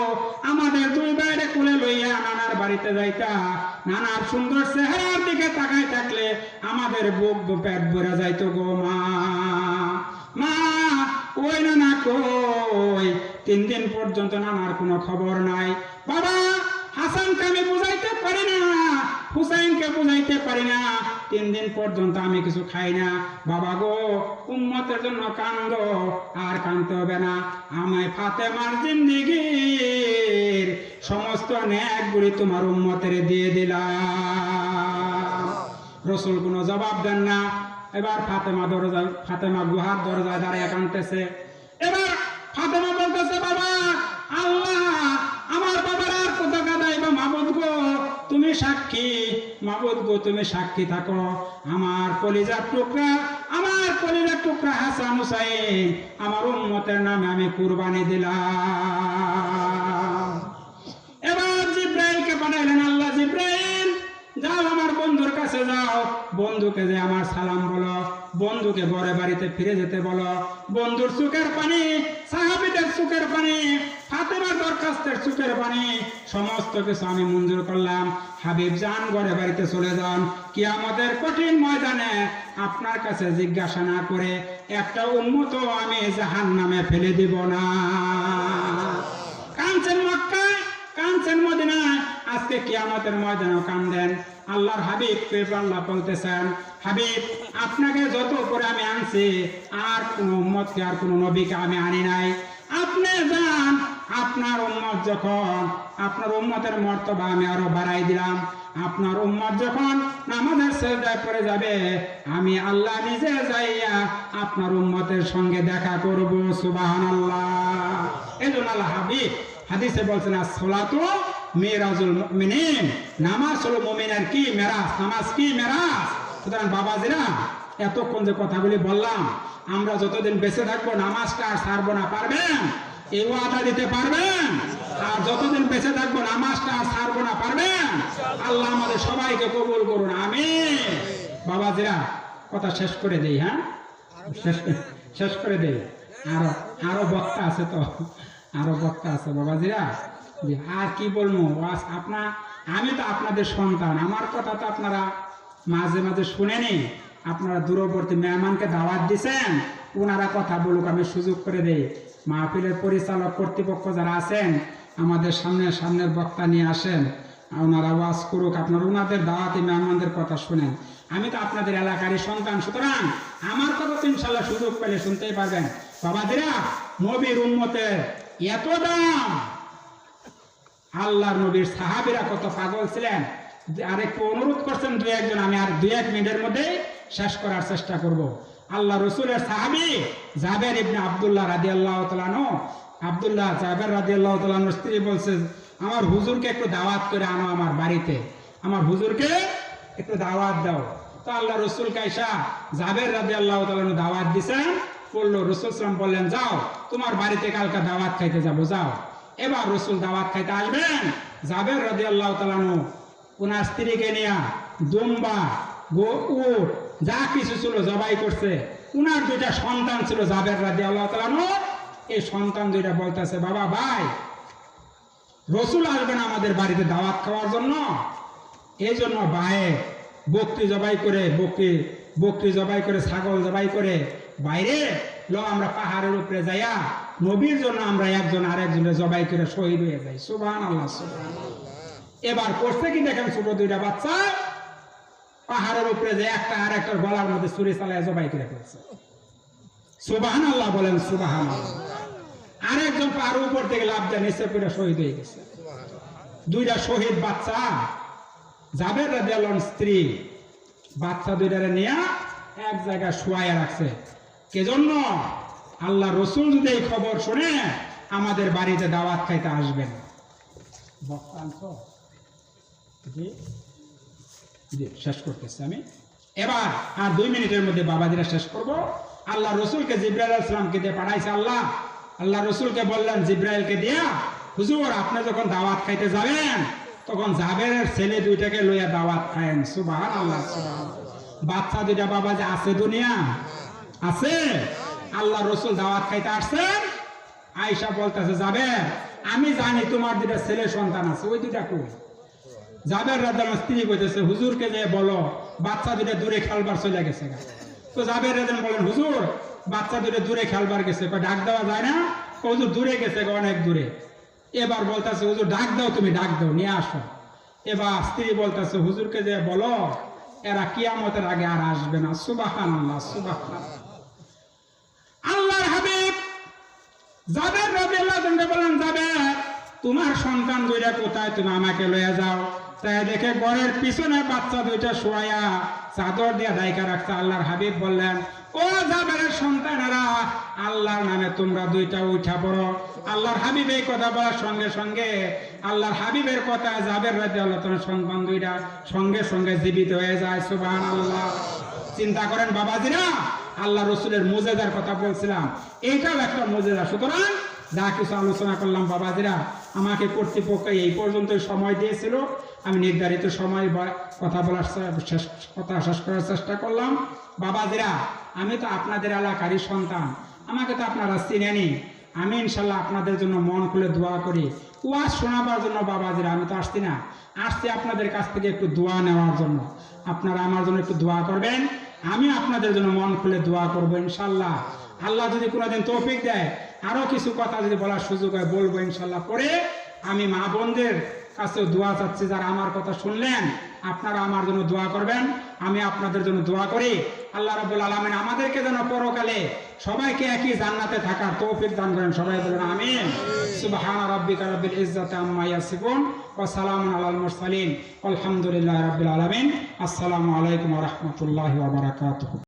S1: আমাদের 2 ভাইরে কোলে লইয়া নানার বাড়িতে যাইতা। নানার সুন্দর চেহারার দিকে তাকাই থাকলে আমাদের বুক পেট ভরে যাইতো গো মা। মা, ওই নানা কই? 3 দিন পর্যন্ত নানার কোনো খবর নাই। বাবা, হাসানকে আমি বুঝাইতে পারি না, হুসাইনকে বুঝাইতে পারি না, 3 দিন পর্যন্ত আমি কিছু খাই না। বাবা গো, উম্মতের জন্য কান্দো। আর কান্দতে হবে না, আমি ফাতেমার জিন্দিগির সমস্ত নেকগুলি তোমার উম্মতের দিয়ে দিলাম। রসুল কোনো জবাব দেন না। এবার ফাতেমা গুহার দরজায় দাঁড়িয়ে কাঁদতেছে। এবার ফাতেমা বলতেছে, বাবা, আল্লাহ আমার বাবার আর কত কাঁদাইবা। মাবুদ গো, তুমি সাক্ষী। মাবুদ গো, তুমি সাক্ষী থাকো। আমার কলিজার টুকরা হাসান হুসাইন আমার উম্মতের নামে আমি কুরবানি দিলাম। এবার জিব্রাইলকে পাঠাইলেন আল্লাহ। জিব্রাইল, যাও আমার বন্ধুর কাছে যাও, বন্ধুকে যে আমার সালাম বলো, বন্ধুকে ঘরে বাড়িতে ফিরে যেতে বলো। বন্ধুর চোখের পানি, সাহাবীদের চোখের পানি, ফাতেমার দরখাস্তের চোখের পানি, সমস্ত কিছু আমি মঞ্জুর করলাম। হাবিব যান, ঘরে বাড়িতে চলে যান। কিয়ামতের কঠিন ময়দানে আপনার কাছে জিজ্ঞাসা না করে একটা উম্মত আমি জাহান্নামে ফেলে দিব না। কাঁদছেন মক্কায়, কাঁদছেন মদিনায়, আজকে কিয়ামতের ময়দানে কান্দেন। আল্লাহর হাবিব আল্লাহ বলতেছেন, হাবিব, আপনাকে যত উপরে আমি আনছি, আর কোন উম্মতকে, আর কোন নবীকে আমি আনি নাই। আপনি যান, আপনার উম্মত যখন, আপনার উম্মতের মর্তবা আমি আরো বাড়াই দিলাম। আপনার উম্মত যখন নামাজের সিজদায় পড়ে যাবে, আমি আল্লাহ নিজে যাইয়া আপনার উম্মতের সঙ্গে দেখা করব। সুবহানাল্লাহ। এজন্য আল্লাহ হাবিব হাদিসে বলছেন as-সালাতু মিরাজুল মুমিনিন, নামাজ হলো মুমিনের কি মেরাজ, নামাজ কি মেরাজ। সুতরাং বাবাজিরা এতক্ষণ যে কথাগুলি বললাম, আমরা যতদিন বেঁচে থাকবো নামাজটা আর ছাড়বো না, পারবেন? এই ওয়াদা দিতে পারবেন? আর যতদিন বেঁচে থাকবো নামাজটা আর ছাড়বো না, পারবেন? আল্লাহ আমাদের সবাইকে কবুল করুন, আমিন। বাবাজিরা কথা শেষ করে দেই, হ্যাঁ শেষ করে দেই। আরো বক্তা আছে তো, আরো বক্তা আছে বাবাজিরা। আর কি বলবো, আমি তো আপনাদের সন্তান, আমার কথা তো আপনারা মাঝে মাঝে শুনেনি। আপনারা দূরবর্তী মেহমানকে দাওয়াত দিচ্ছেন, ওনারা কথা বলুক, আমি সুযোগ করে দেই। মাহফিলের পরিচালক কর্তৃপক্ষ যারা আছেন, আমাদের সামনের বক্তা নিয়ে আসেন, ওনারা ওয়াজ করুক, আপনারা ওনাদের দাওয়াতি মেহমানদের কথা শুনেন। আমি তো আপনাদের এলাকারই সন্তান, সুতরাং আমার কথা তো ইনশাল্লাহ সুযোগ পেলে শুনতেই পারবেন। বাবাজিরা নবীর উম্মতের এত দাম, আল্লাহর নবীর সাহাবীরা কত পাগল ছিলেন। আরেকটু অনুরোধ করছেন দুই একজন, আমি আর 2-1 মিনিটের মধ্যে শেষ করার চেষ্টা করব। আল্লাহ রসুলের সাহাবী জাবের ইবনে আব্দুল্লাহ রাদিয়াল্লাহু তাআলা আনহু, আব্দুল্লাহ জাবের রাদিয়াল্লাহু তাআলা আনহুর স্ত্রী বলছে, আমার হুজুরকে একটু দাওয়াত করে আনো আমার বাড়িতে, আমার হুজুরকে একটু দাওয়াত দাও। তো আল্লাহ রসুল কাইসা জাবের রাদিয়াল্লাহু তাআলা আনহু দাওয়াত দিছেন, বললো। রসুল সাল্লাল্লাহু আলাইহি ওয়াসাল্লাম বললেন, যাও তোমার বাড়িতে কালকে দাওয়াত খাইতে যাবো, যাও। এবার রসুল দাওয়াত খাইতে আসবেন, জাবের রাদিয়াল্লাহু তাআলা আনহু ওনার স্ত্রীকে নিয়ে দুম্বা উট যা কিছু ছিল জবাই করছে। উনার 2টা সন্তান ছিল জাবের রাদিয়াল্লাহু তাআলা আনহু। এই সন্তান 2টা বলতেছে, বাবা ভাই রসুল আসবেন আমাদের বাড়িতে দাওয়াত খাওয়ার জন্য, এই জন্য ভাইয়ে বকরি জবাই করে ছাগল জবাই করে বাইরে আমরা পাহাড়ের উপরে যাইয়া নবীর জন্য আমরা একজন আরেকজনের জবাই করে শহীদ হয়ে যাই। সুবহানাল্লাহ, সুবহানাল্লাহ। এবার করছে কি দেখেন, ছোট 2টা বাচ্চা পাহাড়ের উপরে যে একটা আর একটার গলার মধ্যে ছুরি চালায় জবাই করে ফেলছে। সুবহানাল্লাহ বলেন, সুবহানাল্লাহ। আরেকজন পাহাড়ের উপর থেকে লাফ দিয়ে নিচে পড়ে শহীদ হয়ে গেছে। 2টা শহীদ বাচ্চা, জাবের রাদিয়াল্লাহু আনহুর স্ত্রী বাচ্চা 2টারে নিয়ে এক জায়গায় শুয়াইয়া রাখছে। কে জন্য? আল্লাহ রসুল যদি এই খবর শুনে আমাদের বাড়িতে দাওয়াত খাইতে আসবেন। শেষ করতেছি আমি এবার, আর 2 মিনিটের মধ্যে বাবাজিরা শেষ করব। আল্লাহ রসুলকে জিবরাইল আলাইহিস সালামকে দিয়ে পাঠাইছে আল্লাহ রসুলকে বললেন জিবরাইলকে দিয়া, হুজুর আপনি যখন দাওয়াত খাইতে যাবেন তখন জাবেরের ছেলে 2টাকে লইয়া দাওয়াত খায়েন। সুবহানাল্লাহ, সুবহানাল্লাহ। বাচ্চা 2টা বাবাজি আছে, দুনিয়া আছে। আল্লাহ রসুল দাওয়াত খাইতে আসছেন, আয়েশা বলতেছে, জাবের আমি জানি তোমার 2টা ছেলে সন্তান আছে, ওই 2টা কই? জাবের রাদিয়াল্লাহু আনহু স্ত্রী কইতেছে, হুজুরকে যে বলো বাচ্চা 2টা দূরে খেলবার চলে গেছে। তো জাবের রাদিয়াল্লাহু বলেন, হুজুর বাচ্চা 2টা দূরে খেলবার গেছে, ডাক দেওয়া যায় না? হুজুর দূরে গেছে, অনেক দূরে। এবার বলতেছে, হুজুর ডাক দাও, তুমি ডাক দাও, নিয়ে আসো। এবার স্ত্রী বলতেছে, হুজুরকে যে বলো এরা কিয়ামতের আগে আর আসবে না। সুবহানাল্লাহ, সুবহানাল্লাহ। আল্লাহর হাবিব জাবের রাদিয়াল্লাহু আনহু বলেন, জাবের তোমার সন্তান 2টা কোথায়, তুমি আমাকে লইয়া যাও। তাই দেখে ঘরের পিছনে বাচ্চা 2টা শোয়া চাদর দিয়ে ঢাকা রাখছে। আল্লাহর হাবিব বললেন, ও জাবেরের সন্তানেরা, আল্লাহর নামে তোমরা 2টা উঠা পড়ো। আল্লাহর হাবিব এই কথা বলার সঙ্গে সঙ্গে আল্লাহর হাবিবের কথা জাবের রাদিয়াল্লাহু তাআলার সন্তান 2টা সঙ্গে সঙ্গে জীবিত হয়ে যায়। সুবহানাল্লাহ। চিন্তা করেন বাবাজিরা, আল্লাহ রসুলের মুজিজার কথা বলছিলাম, এইটাও একটা মুজিজা। সুতরাং যা কিছু আলোচনা করলাম বাবাজিরা, আমাকে কর্তৃপক্ষ এই পর্যন্ত সময় দিয়েছিল, আমি নির্ধারিত সময় কথা শেষ করার চেষ্টা করলাম। বাবাজিরা আমি তো আপনাদের এলাকারই সন্তান, আমাকে তো আপনারা চিনেনি। আমি ইনশাল্লাহ আপনাদের জন্য মন খুলে দোয়া করি, ওয়াজ শোনাবার জন্য। বাবাজিরা আমি তো আসছি না, আসছি আপনাদের কাছ থেকে একটু দোয়া নেওয়ার জন্য। আপনারা আমার জন্য একটু দোয়া করবেন, আমি আপনাদের জন্য মন খুলে দোয়া করবো ইনশাল্লাহ। আল্লাহ যদি কোনোদিন তৌফিক দেয়, আরো কিছু কথা যদি বলার সুযোগ হয় বলবো ইনশাল্লাহ। পরে আমি মা বোনদের কাছে দোয়া চাচ্ছি, যারা আমার কথা শুনলেন আপনারা আমার জন্য দোয়া করবেন, আমি আপনাদের জন্য দোয়া করি। আল্লাহ রাব্বুল আলামিন আমাদেরকে যেন পরকালে সবাইকে একই জান্নাতে থাকার তৌফিক দান করেন। সবাই বলুন আমিন। সুবহানা রাব্বিকা রাব্বিল ইজ্জাতি আম্মা ইয়াসিফুন ওয়া সালামুন আলাল মুরসালিন আলহামদুলিল্লাহি রাব্বিল আলামিন। আসসালামু আলাইকুম ওয়া রাহমাতুল্লাহি ওয়া বারাকাতুহু।